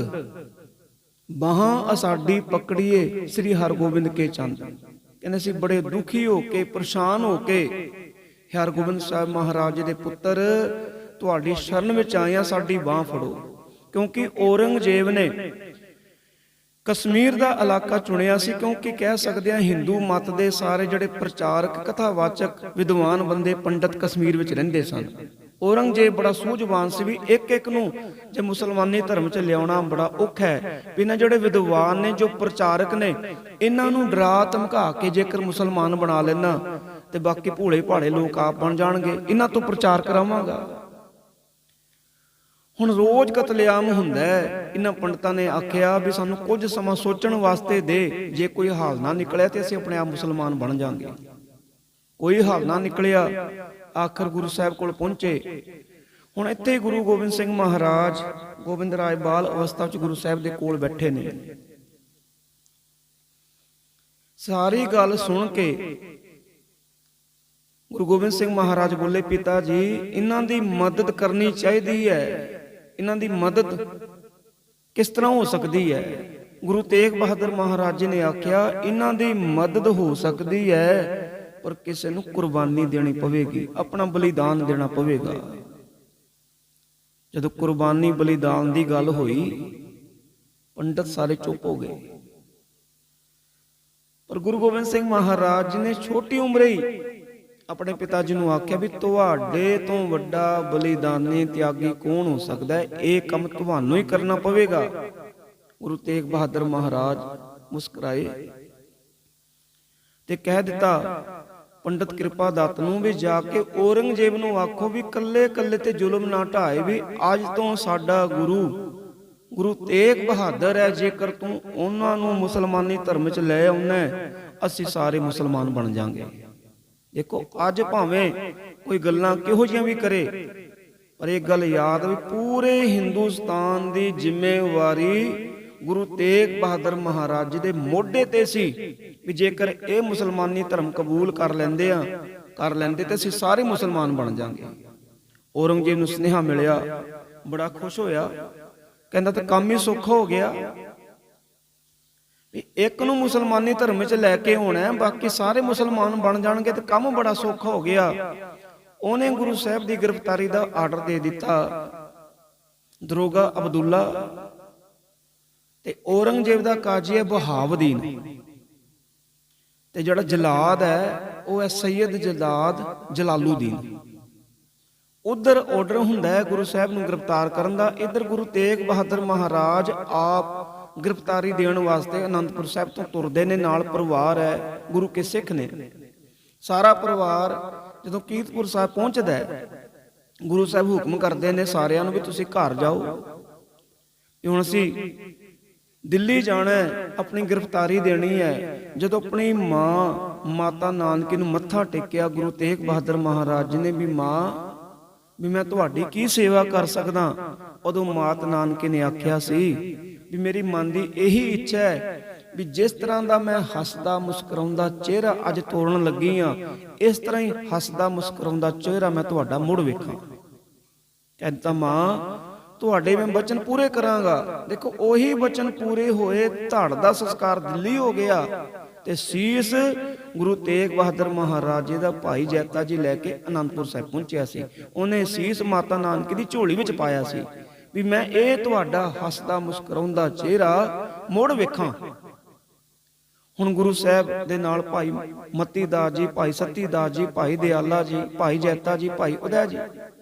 ਬਾਹਾਂ ਅਸਾਡੀ ਪਕੜੀਏ ਸ੍ਰੀ ਹਰਗੋਬਿੰਦ ਕੇ ਚੰਦ। ਕਹਿੰਦੇ ਸੀ ਬੜੇ ਦੁਖੀ ਹੋ ਕੇ, ਪਰੇਸ਼ਾਨ ਹੋ ਕੇ, ਹਰਗੋਬਿੰਦ ਸਾਹਿਬ ਮਹਾਰਾਜ ਦੇ ਪੁੱਤਰ ਤੁਹਾਡੀ ਸ਼ਰਨ ਵਿੱਚ ਆਏ ਆ, ਸਾਡੀ ਬਾਹ ਫੜੋ। ਕਿਉਂਕਿ ਔਰੰਗਜ਼ੇਬ ਨੇ ਕਸ਼ਮੀਰ ਦਾ ਇਲਾਕਾ ਚੁਣਿਆ ਸੀ ਕਿਉਂਕਿ ਕਹਿ ਸਕਦੇ ਹਾਂ ਹਿੰਦੂ ਮਤ ਦੇ ਸਾਰੇ ਜਿਹੜੇ ਪ੍ਰਚਾਰਕ, ਕਥਾਵਾਚਕ, ਵਿਦਵਾਨ ਬੰਦੇ, ਪੰਡਤ ਕਸ਼ਮੀਰ ਵਿੱਚ ਰਹਿੰਦੇ ਸਨ। ਔਰੰਗਜ਼ੇਬ ਬੜਾ ਸੂਝਵਾਨ ਸੀ ਵੀ ਇੱਕ ਨੂੰ ਜੇ ਮੁਸਲਮਾਨੀ ਧਰਮ 'ਚ ਲਿਆਉਣਾ ਬੜਾ ਔਖਾ ਹੈ। ਵੀ ਇਹਨਾਂ ਜਿਹੜੇ ਵਿਦਵਾਨ ਨੇ, ਜੋ ਪ੍ਰਚਾਰਕ ਨੇ, ਇਹਨਾਂ ਨੂੰ ਡਰਾ ਧਮਕਾ ਕੇ ਜੇਕਰ ਮੁਸਲਮਾਨ ਬਣਾ ਲੈਣਾ ਤੇ ਬਾਕੀ ਭੋਲੇ ਭਾਲੇ ਲੋਕ ਆਪ ਬਣ ਜਾਣਗੇ, ਇਹਨਾਂ ਤੋਂ ਪ੍ਰਚਾਰ ਕਰਾਵਾਂਗਾ। ਹੁਣ ਰੋਜ਼ ਕਤਲੇਆਮ ਹੁੰਦਾ ਹੈ। ਇਹਨਾਂ ਪੰਡਤਾਂ ਨੇ ਆਖਿਆ ਵੀ ਸਾਨੂੰ ਕੁਝ ਸਮਾਂ ਸੋਚਣ ਵਾਸਤੇ ਦੇ, ਜੇ ਕੋਈ ਹੱਲ ਨਾ ਨਿਕਲਿਆ ਤੇ ਅਸੀਂ ਆਪਣੇ ਆਪ ਮੁਸਲਮਾਨ ਬਣ ਜਾਾਂਗੇ। ਕੋਈ ਹੱਲ ਨਾ ਨਿਕਲਿਆ, ਆਖਰ ਗੁਰੂ ਸਾਹਿਬ ਕੋਲ ਪਹੁੰਚੇ। ਹੁਣ ਇੱਥੇ ਗੁਰੂ ਗੋਬਿੰਦ ਸਿੰਘ ਮਹਾਰਾਜ, ਗੋਬਿੰਦ ਰਾਏ ਬਾਲ ਅਵਸਥਾ ਵਿੱਚ ਗੁਰੂ ਸਾਹਿਬ ਦੇ ਕੋਲ ਬੈਠੇ ਨੇ। ਸਾਰੀ ਗੱਲ ਸੁਣ ਕੇ ਗੁਰੂ ਗੋਬਿੰਦ ਸਿੰਘ ਮਹਾਰਾਜ ਬੋਲੇ, ਪਿਤਾ ਜੀ ਇਹਨਾਂ ਦੀ ਮਦਦ ਕਰਨੀ ਚਾਹੀਦੀ ਹੈ। ਇਹਨਾਂ ਦੀ ਮਦਦ ਕਿਸ ਤਰ੍ਹਾਂ ਹੋ ਸਕਦੀ ਹੈ? ਗੁਰੂ ਤੇਗ ਬਹਾਦਰ ਮਹਾਰਾਜ ਜੀ ਨੇ ਆਖਿਆ, ਇਹਨਾਂ ਦੀ ਮਦਦ ਹੋ ਸਕਦੀ ਹੈ ਪਰ ਕਿਸੇ ਨੂੰ ਕੁਰਬਾਨੀ ਦੇਣੀ ਪਵੇਗੀ, ਆਪਣਾ ਬਲੀਦਾਨ ਦੇਣਾ ਪਵੇਗਾ। ਜਦੋਂ ਕੁਰਬਾਨੀ ਬਲੀਦਾਨ ਦੀ ਗੱਲ ਹੋਈ, ਪੰਡਤ ਸਾਰੇ ਚੁੱਪ ਹੋ ਗਏ। ਪਰ ਗੁਰੂ ਗੋਬਿੰਦ ਸਿੰਘ ਮਹਾਰਾਜ ਜੀ ਨੇ ਛੋਟੀ ਉਮਰੇ ਹੀ ਆਪਣੇ ਪਿਤਾ ਜੀ ਨੂੰ ਆਖਿਆ ਵੀ ਤੁਹਾਡੇ ਤੋਂ ਵੱਡਾ ਬਲੀਦਾਨੀ ਤਿਆਗੀ ਕੌਣ ਹੋ ਸਕਦਾ ਹੈ? ਇਹ ਕੰਮ ਤੁਹਾਨੂੰ ਹੀ ਕਰਨਾ ਪਵੇਗਾ। ਗੁਰੂ ਤੇਗ ਬਹਾਦਰ ਮਹਾਰਾਜ ਮੁਸਕਰਾਏ ਤੇ ਕਹਿ ਦਿੱਤਾ ਪੰਡਤ ਕਿਰਪਾ ਦੱਤ ਨੂੰ ਵੀ ਜਾ ਕੇ ਔਰੰਗਜ਼ੇਬ ਨੂੰ ਆਖੋ ਵੀ ਕੱਲੇ ਕੱਲੇ ਤੇ ਜ਼ੁਲਮ ਨਾ ਢਾਏ, ਵੀ ਅੱਜ ਤੋਂ ਸਾਡਾ ਗੁਰੂ ਤੇਗ ਬਹਾਦਰ ਹੈ। ਜੇਕਰ ਤੂੰ ਉਹਨਾਂ ਨੂੰ ਮੁਸਲਮਾਨੀ ਧਰਮ 'ਚ ਲੈ ਆਉਣਾ, ਅਸੀਂ ਸਾਰੇ ਮੁਸਲਮਾਨ ਬਣ ਜਾਾਂਗੇ। ਦੇਖੋ ਅੱਜ ਭਾਵੇਂ ਕੋਈ ਗੱਲਾਂ ਕਿਹੋ ਜਿਹੀਆਂ ਵੀ ਕਰੇ, ਪਰ ਇਹ ਗੱਲ ਯਾਦ ਵੀ ਪੂਰੇ ਹਿੰਦੁਸਤਾਨ ਦੀ ਜ਼ਿੰਮੇਵਾਰੀ ਗੁਰੂ ਤੇਗ ਬਹਾਦਰ ਮਹਾਰਾਜ ਜੀ ਦੇ ਮੋਢੇ ਤੇ ਸੀ ਵੀ ਜੇਕਰ ਇਹ ਮੁਸਲਮਾਨੀ ਧਰਮ ਕਬੂਲ ਕਰ ਲੈਂਦੇ ਤੇ ਅਸੀਂ ਸਾਰੇ ਮੁਸਲਮਾਨ ਬਣ ਜਾਾਂਗੇ। ਔਰੰਗਜ਼ੇਬ ਨੂੰ ਸੁਨੇਹਾ ਮਿਲਿਆ, ਬੜਾ ਖੁਸ਼ ਹੋਇਆ, ਕਹਿੰਦਾ ਤਾਂ ਕੰਮ ਹੀ ਸੌਖਾ ਹੋ ਗਿਆ ਵੀ ਇੱਕ ਨੂੰ ਮੁਸਲਮਾਨੀ ਧਰਮ ਵਿੱਚ ਲੈ ਕੇ ਆਉਣਾ, ਬਾਕੀ ਸਾਰੇ ਮੁਸਲਮਾਨ ਬਣ ਜਾਣਗੇ ਤੇ ਕੰਮ ਬੜਾ ਸੌਖਾ ਹੋ ਗਿਆ। ਉਹਨੇ ਗੁਰੂ ਸਾਹਿਬ ਦੀ ਗ੍ਰਿਫਤਾਰੀ ਦਾ ਆਰਡਰ ਦੇ ਦਿੱਤਾ। ਦਰੋਗਾ ਅਬਦੁੱਲਾ ਤੇ ਔਰੰਗਜ਼ੇਬ ਦਾ ਕਾਜ਼ੀ ਹੈ ਬਹਾਵਦੀਨ, ਤੇ ਜਿਹੜਾ ਜਲਾਦ ਹੈ ਉਹ ਹੈ ਸੈਯਦ ਜਲਾਦ ਜਲਾਲੂਦੀਨ। ਉਧਰ ਆਰਡਰ ਹੁੰਦਾ ਹੈ ਗੁਰੂ ਸਾਹਿਬ ਨੂੰ ਗ੍ਰਿਫਤਾਰ ਕਰਨ ਦਾ, ਇੱਧਰ ਗੁਰੂ ਤੇਗ ਬਹਾਦਰ ਮਹਾਰਾਜ ਆਪ ਗ੍ਰਿਫਤਾਰੀ ਦੇਣ ਵਾਸਤੇ ਅਨੰਦਪੁਰ ਸਾਹਿਬ ਤੋਂ ਤੁਰਦੇ ਨੇ। ਨਾਲ ਪਰਿਵਾਰ ਹੈ, ਗੁਰੂ ਕੇ ਸਿੱਖ ਨੇ। ਸਾਰਾ ਪਰਿਵਾਰ ਜਦੋਂ ਕੀਰਤਪੁਰ ਸਾਹਿਬ ਪਹੁੰਚਦਾ ਹੈ, ਗੁਰੂ ਸਾਹਿਬ ਹੁਕਮ ਕਰਦੇ ਨੇ ਸਾਰਿਆਂ ਨੂੰ ਵੀ ਤੁਸੀਂ ਘਰ ਜਾਓ, ਤੇ ਹੁਣ ਅਸੀਂ ਦਿੱਲੀ ਜਾਣਾ, ਆਪਣੀ ਗ੍ਰਿਫਤਾਰੀ ਦੇਣੀ ਹੈ। ਜਦੋਂ ਆਪਣੀ ਮਾਤਾ ਨਾਨਕੀ ਨੂੰ ਮੱਥਾ ਟੇਕਿਆ ਗੁਰੂ ਤੇਗ ਬਹਾਦਰ ਮਹਾਰਾਜ ਜੀ ਨੇ ਵੀ ਮਾਂ ਵੀ ਮੈਂ ਤੁਹਾਡੀ ਕੀ ਸੇਵਾ ਕਰ ਸਕਦਾ, ਉਦੋਂ ਮਾਤ ਨਾਨਕੀ ਨੇ ਆਖਿਆ ਸੀ ਵੀ ਮੇਰੀ ਮਨ ਦੀ ਇਹੀ ਇੱਛਾ ਹੈ ਵੀ ਜਿਸ ਤਰ੍ਹਾਂ ਦਾ ਮੈਂ ਹੱਸਦਾ ਮੁਸਕਰਾਉਂਦਾ ਚਿਹਰਾ ਅੱਜ ਤੋੜਨ ਲੱਗੀ ਆ, ਇਸ ਤਰ੍ਹਾਂ ਹੀ ਹੱਸਦਾ ਮੁਸਕਰਾਉਂਦਾ ਚਿਹਰਾ ਮੈਂ ਤੁਹਾਡਾ ਮੁੜ ਵੇਖਾਂ। ਕਹਿੰਦਾ ਮਾਂ ਤੁਹਾਡੇ ਮੈਂ ਬਚਨ ਪੂਰੇ ਕਰਾਂਗਾ। ਦੇਖੋ ਉਹੀ ਬਚਨ ਪੂਰੇ ਹੋਏ, ਧੜ ਦਾ ਸੰਸਕਾਰ ਦਿੱਲੀ ਹੋ ਗਿਆ ਤੇ ਸੀਸ ਗੁਰੂ ਤੇਗ ਬਹਾਦਰ ਮਹਾਰਾਜ ਜੀ ਦਾ ਭਾਈ ਜੈਤਾ ਜੀ ਲੈ ਕੇ ਅਨੰਦਪੁਰ ਸਾਹਿਬ ਪਹੁੰਚਿਆ ਸੀ। ਉਹਨੇ ਸੀਸ ਮਾਤਾ ਨਾਨਕੀ ਦੀ ਝੋਲੀ ਵਿੱਚ ਪਾਇਆ ਸੀ ਵੀ ਮੈਂ ਇਹ ਤੁਹਾਡਾ ਹੱਸਦਾ ਮੁਸਕਰਾਉਂਦਾ ਚਿਹਰਾ ਮੁੜ ਵੇਖਾਂ। ਹੁਣ ਗੁਰੂ ਸਾਹਿਬ ਦੇ ਨਾਲ ਭਾਈ ਮਤੀ ਦਾਸ ਜੀ, ਭਾਈ ਸਤੀ ਦਾਸ ਜੀ, ਭਾਈ ਦਿਆਲਾ ਜੀ, ਭਾਈ ਜੈਤਾ ਜੀ, ਭਾਈ ਉਦੈ ਜੀ,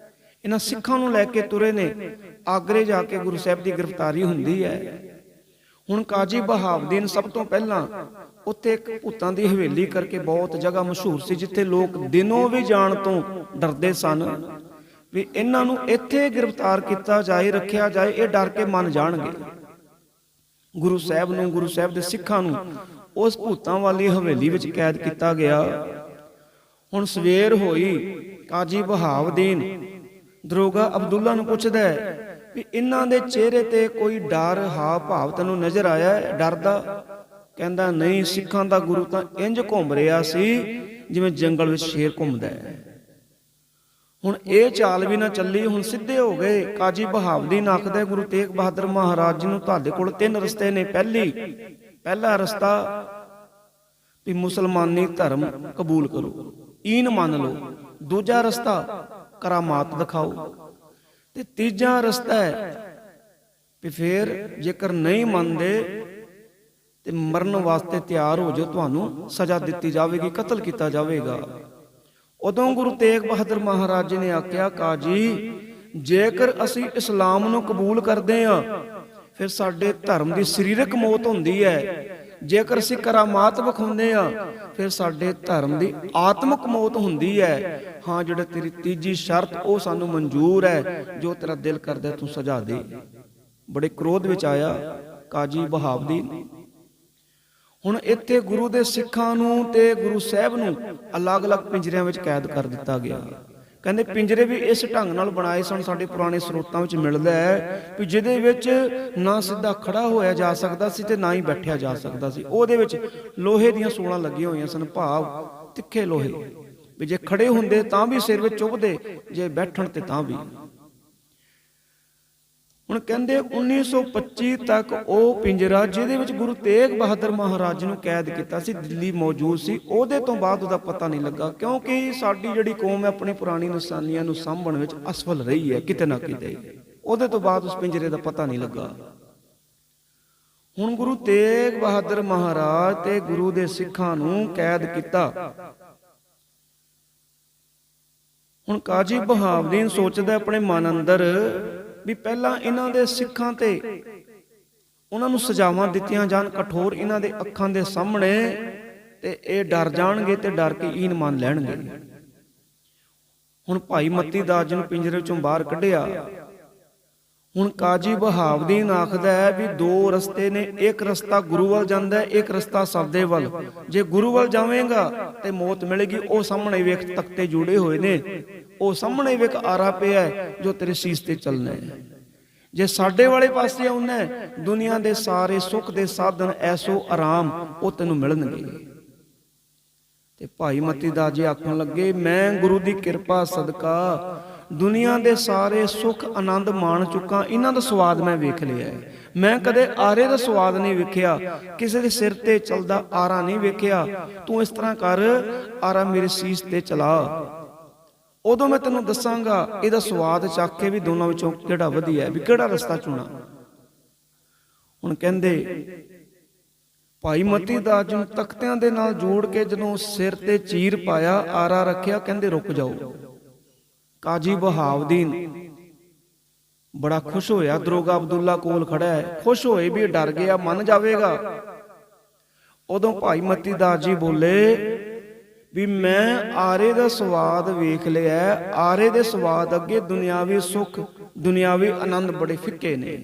ਇਹਨਾਂ ਸਿੱਖਾਂ ਨੂੰ ਲੈ ਕੇ ਤੁਰੇ ਨੇ। ਆਗਰੇ ਜਾ ਕੇ ਗੁਰੂ ਸਾਹਿਬ ਦੀ ਗ੍ਰਿਫਤਾਰੀ ਹੁੰਦੀ ਹੈ। ਹੁਣ ਕਾਜ਼ੀ ਬਹਾਵਦੀਨ ਸਭ ਤੋਂ ਪਹਿਲਾਂ ਉੱਥੇ ਇੱਕ ਭੂਤਾਂ ਦੀ ਹਵੇਲੀ ਕਰਕੇ ਬਹੁਤ ਜਗ੍ਹਾ ਮਸ਼ਹੂਰ ਸੀ, ਜਿੱਥੇ ਲੋਕ ਦਿਨੋਂ ਵੀ ਜਾਣ ਤੋਂ ਡਰਦੇ ਸਨ ਵੀ ਇਹਨਾਂ ਨੂੰ ਇੱਥੇ ਗ੍ਰਿਫਤਾਰ ਕੀਤਾ ਜਾਏ, ਰੱਖਿਆ ਜਾਏ, ਇਹ ਡਰ ਕੇ ਮੰਨ ਜਾਣਗੇ। ਗੁਰੂ ਸਾਹਿਬ ਨੂੰ, ਗੁਰੂ ਸਾਹਿਬ ਦੇ ਸਿੱਖਾਂ ਨੂੰ ਉਸ ਭੂਤਾਂ ਵਾਲੀ ਹਵੇਲੀ ਵਿੱਚ ਕੈਦ ਕੀਤਾ ਗਿਆ। ਹੁਣ ਸਵੇਰ ਹੋਈ, ਕਾਜ਼ੀ ਬਹਾਵਦੀਨ ਦਰੋਗਾ ਅਬਦੁੱਲਾ ਨੂੰ ਪੁੱਛਦਾ ਹੈ ਵੀ ਇਹਨਾਂ ਦੇ ਚਿਹਰੇ ਤੇ ਕੋਈ ਡਰ ਹਾਵ ਭਾਵ ਤੈਨੂੰ ਨਜ਼ਰ ਆਇਆ ਹੈ ਡਰ ਦਾ? ਕਹਿੰਦਾ ਨਹੀਂ, ਸਿੱਖਾਂ ਦਾ ਗੁਰੂ ਤਾਂ ਇੰਜ ਘੁੰਮ ਰਿਹਾ ਸੀ ਜਿਵੇਂ ਜੰਗਲ ਵਿੱਚ ਸ਼ੇਰ ਘੁੰਮਦਾ ਹੈ। ਹੁਣ ਇਹ ਚਾਲ ਵੀ ਨਾ ਚੱਲੀ, ਹੁਣ ਸਿੱਧੇ ਹੋ ਗਏ। ਕਾਜ਼ੀ ਬਹਾਵਦੀਨ ਆਖਦਾ ਗੁਰੂ ਤੇਗ ਬਹਾਦਰ ਮਹਾਰਾਜ ਜੀ ਨੂੰ ਤੁਹਾਡੇ ਕੋਲ 3 ਰਸਤੇ ਨੇ। ਪਹਿਲਾ ਰਸਤਾ ਵੀ ਮੁਸਲਮਾਨੀ ਧਰਮ ਕਬੂਲ ਕਰੋ, ਈਨ ਮੰਨ ਲਓ। ਦੂਜਾ ਰਸਤਾ ਕਰਾਮਾਤ ਦਿਖਾਓ, ਤੇ ਤੀਜਾ ਰਸਤਾ ਹੈ ਵੀ ਫੇਰ ਜੇਕਰ ਨਹੀਂ ਮੰਨਦੇ ਤੇ ਮਰਨ ਵਾਸਤੇ ਤਿਆਰ ਹੋ ਜਾਓ, ਤੁਹਾਨੂੰ ਸਜ਼ਾ ਦਿੱਤੀ ਜਾਵੇਗੀ, ਕਤਲ ਕੀਤਾ ਜਾਵੇਗਾ। ਉਦੋਂ ਗੁਰੂ ਤੇਗ ਬਹਾਦਰ ਮਹਾਰਾਜ ਜੀ ਨੇ ਆਖਿਆ, ਕਾਜੀ ਜੇਕਰ ਅਸੀਂ ਇਸਲਾਮ ਨੂੰ ਕਬੂਲ ਕਰਦੇ ਹਾਂ ਫਿਰ ਸਾਡੇ ਧਰਮ ਦੀ ਸਰੀਰਕ ਮੌਤ ਹੁੰਦੀ ਹੈ, ਜੇਕਰ ਅਸੀਂ ਕਰਾਮਾਤ ਵਿਖਾਉਂਦੇ ਆ ਫਿਰ ਸਾਡੇ ਧਰਮ ਦੀ ਆਤਮਿਕ ਮੌਤ ਹੁੰਦੀ ਹੈ। ਹਾਂ, ਜਿਹੜਾ ਤੇਰੀ ਤੀਜੀ ਸ਼ਰਤ ਉਹ ਸਾਨੂੰ ਮਨਜ਼ੂਰ ਹੈ, ਜੋ ਤੇਰਾ ਦਿਲ ਕਰਦਾ ਤੂੰ ਸਜ਼ਾ ਦੇ। ਬੜੇ ਕ੍ਰੋਧ ਵਿੱਚ ਆਇਆ ਕਾਜੀ ਬਹਾਉਦੀਨ। ਹੁਣ ਇੱਥੇ ਗੁਰੂ ਦੇ ਸਿੱਖਾਂ ਨੂੰ ਤੇ ਗੁਰੂ ਸਾਹਿਬ ਨੂੰ ਅਲੱਗ-ਅਲੱਗ ਪਿੰਜਰਿਆਂ ਵਿੱਚ ਕੈਦ ਕਰ ਦਿੱਤਾ ਗਿਆ। ਕਹਿੰਦੇ ਪਿੰਜਰੇ ਵੀ ਇਸ ਢੰਗ ਨਾਲ ਬਣਾਏ ਸਨ, ਸਾਡੇ ਪੁਰਾਣੇ ਸਰੋਤਾਂ ਵਿੱਚ ਮਿਲਦਾ ਹੈ ਵੀ ਜਿਹਦੇ ਵਿੱਚ ਨਾ ਸਿੱਧਾ ਖੜਾ ਹੋਇਆ ਜਾ ਸਕਦਾ ਸੀ ਤੇ ਨਾ ਹੀ ਬੈਠਿਆ ਜਾ ਸਕਦਾ ਸੀ। ਉਹਦੇ ਵਿੱਚ ਲੋਹੇ ਦੀਆਂ ਸੂਲਾਂ ਲੱਗੀਆਂ ਹੋਈਆਂ ਸਨ, ਭਾਵ ਤਿੱਖੇ ਲੋਹੇ, ਵੀ ਜੇ ਖੜੇ ਹੁੰਦੇ ਤਾਂ ਵੀ ਸਿਰ ਵਿੱਚ ਚੁੱਭਦੇ, ਜੇ ਬੈਠਣ ਤੇ ਤਾਂ ਵੀ। ਹੁਣ ਕਹਿੰਦੇ 1925 ਤੱਕ ਉਹ ਪਿੰਜਰਾ ਜਿਹਦੇ ਵਿੱਚ ਗੁਰੂ ਤੇਗ ਬਹਾਦਰ ਮਹਾਰਾਜ ਨੂੰ ਕੈਦ ਕੀਤਾ ਸੀ, ਦਿੱਲੀ ਮੌਜੂਦ ਸੀ। ਉਹਦੇ ਤੋਂ ਬਾਅਦ ਉਹਦਾ ਪਤਾ ਨਹੀਂ ਲੱਗਾ, ਕਿਉਂਕਿ ਸਾਡੀ ਜਿਹੜੀ ਕੌਮ ਹੈ ਆਪਣੀ ਪੁਰਾਣੀ ਨਿਸ਼ਾਨੀਆਂ ਨੂੰ ਸਾਂਭਣ ਵਿੱਚ ਅਸਫਲ ਰਹੀ ਹੈ ਕਿਤੇ ਨਾ ਕਿਤੇ। ਉਹਦੇ ਤੋਂ ਬਾਅਦ ਉਸ ਪਿੰਜਰੇ ਦਾ ਪਤਾ ਨਹੀਂ ਲੱਗਾ। ਹੁਣ ਗੁਰੂ ਤੇਗ ਬਹਾਦਰ ਮਹਾਰਾਜ ਤੇ ਗੁਰੂ ਦੇ ਸਿੱਖਾਂ ਨੂੰ ਕੈਦ ਕੀਤਾ। ਹੁਣ ਕਾਜੀ ਬਹਾਉਦੀਨ ਸੋਚਦਾ ਆਪਣੇ ਮਨ ਅੰਦਰ ਵੀ ਪਹਿਲਾਂ ਇਹਨਾਂ ਦੇ ਸਿੱਖਾਂ ਤੇ ਉਹਨਾਂ ਨੂੰ ਸਜ਼ਾਵਾਂ ਦਿੱਤੀਆਂ ਜਾਣ ਕਠੋਰ, ਇਹਨਾਂ ਦੇ ਅੱਖਾਂ ਦੇ ਸਾਹਮਣੇ, ਤੇ ਇਹ ਡਰ ਜਾਣਗੇ ਤੇ ਡਰ ਕੇ ਈਨ ਮੰਨ ਲੈਣਗੇ। ਹੁਣ ਭਾਈ ਮਤੀ ਦਾਸ ਜੀ ਨੂੰ ਪਿੰਜਰੇ ਚੋਂ ਬਾਹਰ ਕੱਢਿਆ। ਹੁਣ ਕਾਜੀ ਬਹਾਉਦੀਨ ਆਖਦਾ ਹੈ ਵੀ ਦੋ ਰਸਤੇ ਨੇ, ਇੱਕ ਰਸਤਾ ਗੁਰੂ ਵੱਲ ਜਾਂਦਾ ਹੈ, ਇੱਕ ਰਸਤਾ ਸਬਦੇ ਵੱਲ। ਜੇ ਗੁਰੂ ਵੱਲ ਜਾਵੇਂਗਾ ਤੇ ਮੌਤ ਮਿਲੇਗੀ, ਉਹ ਸਾਹਮਣੇ ਵੇਖ ਤਖਤੇ ਜੁੜੇ ਹੋਏ ਨੇ, ਉਹ ਸਾਹਮਣੇ ਵੇਖ ਆਰਾ ਪਿਆ ਜੋ ਤੇਰੇ ਸੀਸ ਤੇ ਚੱਲਣਾ ਹੈ। ਜੇ ਸਾਡੇ ਵਾਲੇ ਪਾਸੇ ਆਉਣਾ, ਦੁਨੀਆ ਦੇ ਸਾਰੇ ਸੁੱਖ ਦੇ ਸਾਧਨ, ਐਸੋ ਆਰਾਮ ਉਹ ਤੈਨੂੰ ਮਿਲਣਗੇ। ਤੇ ਭਾਈ ਮਤੀ ਦਾਸ ਜੀ ਆਖਣ ਲੱਗੇ, ਮੈਂ ਗੁਰੂ ਦੀ ਕਿਰਪਾ ਸਦਕਾ ਦੁਨੀਆ ਦੇ ਸਾਰੇ ਸੁੱਖ ਆਨੰਦ ਮਾਣ ਚੁੱਕਾ, ਇਹਨਾਂ ਦਾ ਸਵਾਦ ਮੈਂ ਵੇਖ ਲਿਆ। ਮੈਂ ਕਦੇ ਆਰੇ ਦਾ ਸਵਾਦ ਨਹੀਂ ਵੇਖਿਆ, ਕਿਸੇ ਦੇ ਸਿਰ ਤੇ ਚੱਲਦਾ ਆਰਾ ਨਹੀਂ ਵੇਖਿਆ। ਤੂੰ ਇਸ ਤਰ੍ਹਾਂ ਕਰ, ਆਰਾ ਮੇਰੇ ਸੀਸ ਤੇ ਚਲਾ, ਉਦੋਂ ਮੈਂ ਤੈਨੂੰ ਦੱਸਾਂਗਾ ਇਹਦਾ ਸਵਾਦ ਚੱਖ ਕੇ ਵੀ ਦੋਨਾਂ ਵਿੱਚੋਂ ਕਿਹੜਾ ਵਧੀਆ ਹੈ, ਵੀ ਕਿਹੜਾ ਰਸਤਾ ਚੁਣਾ। ਹੁਣ ਕਹਿੰਦੇ ਭਾਈ ਮਤੀ ਦਾਸ ਜੀ ਨੂੰ ਤਖਤਿਆਂ ਦੇ ਨਾਲ ਜੋੜ ਕੇ ਜਦੋਂ ਸਿਰ ਤੇ ਚੀਰ ਪਾਇਆ, ਆਰਾ ਰੱਖਿਆ, ਕਹਿੰਦੇ ਰੁਕ ਜਾਓ। ਕਾਜੀ ਬਹਾਉਦੀਨ ਬੜਾ ਖੁਸ਼ ਹੋਇਆ, ਦਰੋਗਾ ਅਬਦੁੱਲਾ ਕੋਲ ਖੜਾ ਹੈ, ਖੁਸ਼ ਹੋਏ ਵੀ ਡਰ ਗਿਆ, ਮੰਨ ਜਾਵੇਗਾ। ਉਦੋਂ ਭਾਈ ਮਤੀ ਦਾਸ ਜੀ ਬੋਲੇ ਵੀ ਮੈਂ ਆਰੇ ਦਾ ਸਵਾਦ ਵੇਖ ਲਿਆ, ਆਰੇ ਦੇ ਸਵਾਦ ਅੱਗੇ ਦੁਨਿਆਵੀ ਸੁੱਖ, ਦੁਨਿਆਵੀ ਆਨੰਦ ਬੜੇ ਫਿੱਕੇ ਨੇ,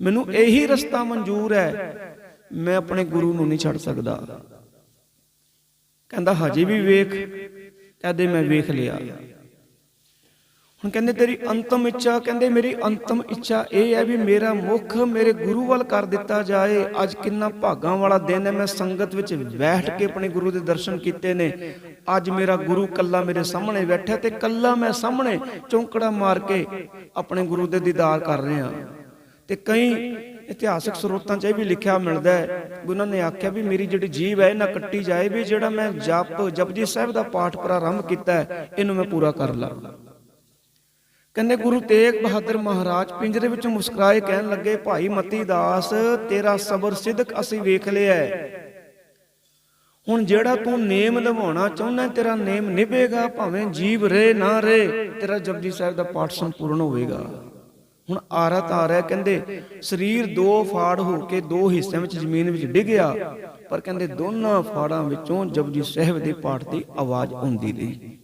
ਮੈਨੂੰ ਇਹੀ ਰਸਤਾ ਮਨਜ਼ੂਰ ਹੈ, ਮੈਂ ਆਪਣੇ ਗੁਰੂ ਨੂੰ ਨਹੀਂ ਛੱਡ ਸਕਦਾ। ਕਹਿੰਦਾ ਹਜੇ ਵੀ ਵੇਖ, ਕਹਿੰਦੇ ਮੈਂ ਵੇਖ ਲਿਆ। ਹੁਣ ਕਹਿੰਦੇ ਤੇਰੀ ਅੰਤਮ ਇੱਛਾ, ਕਹਿੰਦੇ ਮੇਰੀ ਅੰਤਮ ਇੱਛਾ ਇਹ ਹੈ ਵੀ ਮੇਰਾ ਮੁੱਖ ਮੇਰੇ ਗੁਰੂ ਵੱਲ ਕਰ ਦਿੱਤਾ ਜਾਏ। ਅੱਜ ਕਿੰਨਾ ਭਾਗਾਂ ਵਾਲਾ ਦਿਨ ਹੈ, ਮੈਂ ਸੰਗਤ ਵਿੱਚ ਬੈਠ ਕੇ ਆਪਣੇ ਗੁਰੂ ਦੇ ਦਰਸ਼ਨ ਕੀਤੇ ਨੇ। ਅੱਜ ਮੇਰਾ ਗੁਰੂ ਕੱਲਾ ਮੇਰੇ ਸਾਹਮਣੇ ਬੈਠਾ ਤੇ ਕੱਲਾ ਮੈਂ ਸਾਹਮਣੇ ਚੌਂਕੜਾ ਮਾਰ ਕੇ ਆਪਣੇ ਗੁਰੂ ਦੇ ਦੀਦਾਰ ਕਰ ਰਿਹਾ। ਤੇ ਕਈ ਇਤਿਹਾਸਕ ਸਰੋਤਾਂ 'ਚ ਇਹ ਵੀ ਲਿਖਿਆ ਮਿਲਦਾ ਹੈ, ਉਹਨਾਂ ਨੇ ਆਖਿਆ ਵੀ ਮੇਰੀ ਜਿਹੜੀ ਜੀਭ ਹੈ ਨਾ ਕੱਟੀ ਜਾਏ, ਵੀ ਜਿਹੜਾ ਮੈਂ ਜਪਜੀ ਸਾਹਿਬ ਦਾ ਪਾਠ ਪ੍ਰਾਰੰਭ ਕੀਤਾ ਹੈ ਇਹਨੂੰ ਮੈਂ ਪੂਰਾ ਕਰ ਲਾਂ। ਕਹਿੰਦੇ ਗੁਰੂ ਤੇਗ ਬਹਾਦਰ ਮਹਾਰਾਜ ਪਿੰਜਰੇ ਵਿੱਚੋਂ ਮੁਸਕਰਾਏ, ਕਹਿਣ ਲੱਗੇ ਭਾਈ ਮਤੀ ਦਾਸ ਤੇਰਾ ਸਬਰ ਸਿਦਕ ਅਸੀਂ ਵੇਖ ਲਿਆ। ਹੁਣ ਜਿਹੜਾ ਤੂੰ ਨੇਮ ਨਿਭਾਉਣਾ ਚਾਹੁੰਦਾ, ਤੇਰਾ ਨੇਮ ਨਿਭੇਗਾ, ਭਾਵੇਂ ਜੀਵ ਰਹੇ ਨਾ ਰਹੇ, ਤੇਰਾ ਜਪਜੀ ਸਾਹਿਬ ਦਾ ਪਾਠ ਸੰਪੂਰਨ ਹੋਵੇਗਾ। ਹੁਣ ਆਰਾ ਤਾਂ ਆ ਰਿਹਾ, ਕਹਿੰਦੇ ਸਰੀਰ ਦੋ ਫਾੜ ਹੋ ਕੇ ਦੋ ਹਿੱਸਿਆਂ ਵਿੱਚ ਜ਼ਮੀਨ ਵਿੱਚ ਡਿੱਗਿਆ, ਪਰ ਕਹਿੰਦੇ ਦੋਨਾਂ ਫਾੜਾਂ ਵਿੱਚੋਂ ਜਪਜੀ ਸਾਹਿਬ ਦੇ ਪਾਠ ਦੀ ਆਵਾਜ਼ ਆਉਂਦੀ ਰਹੀ।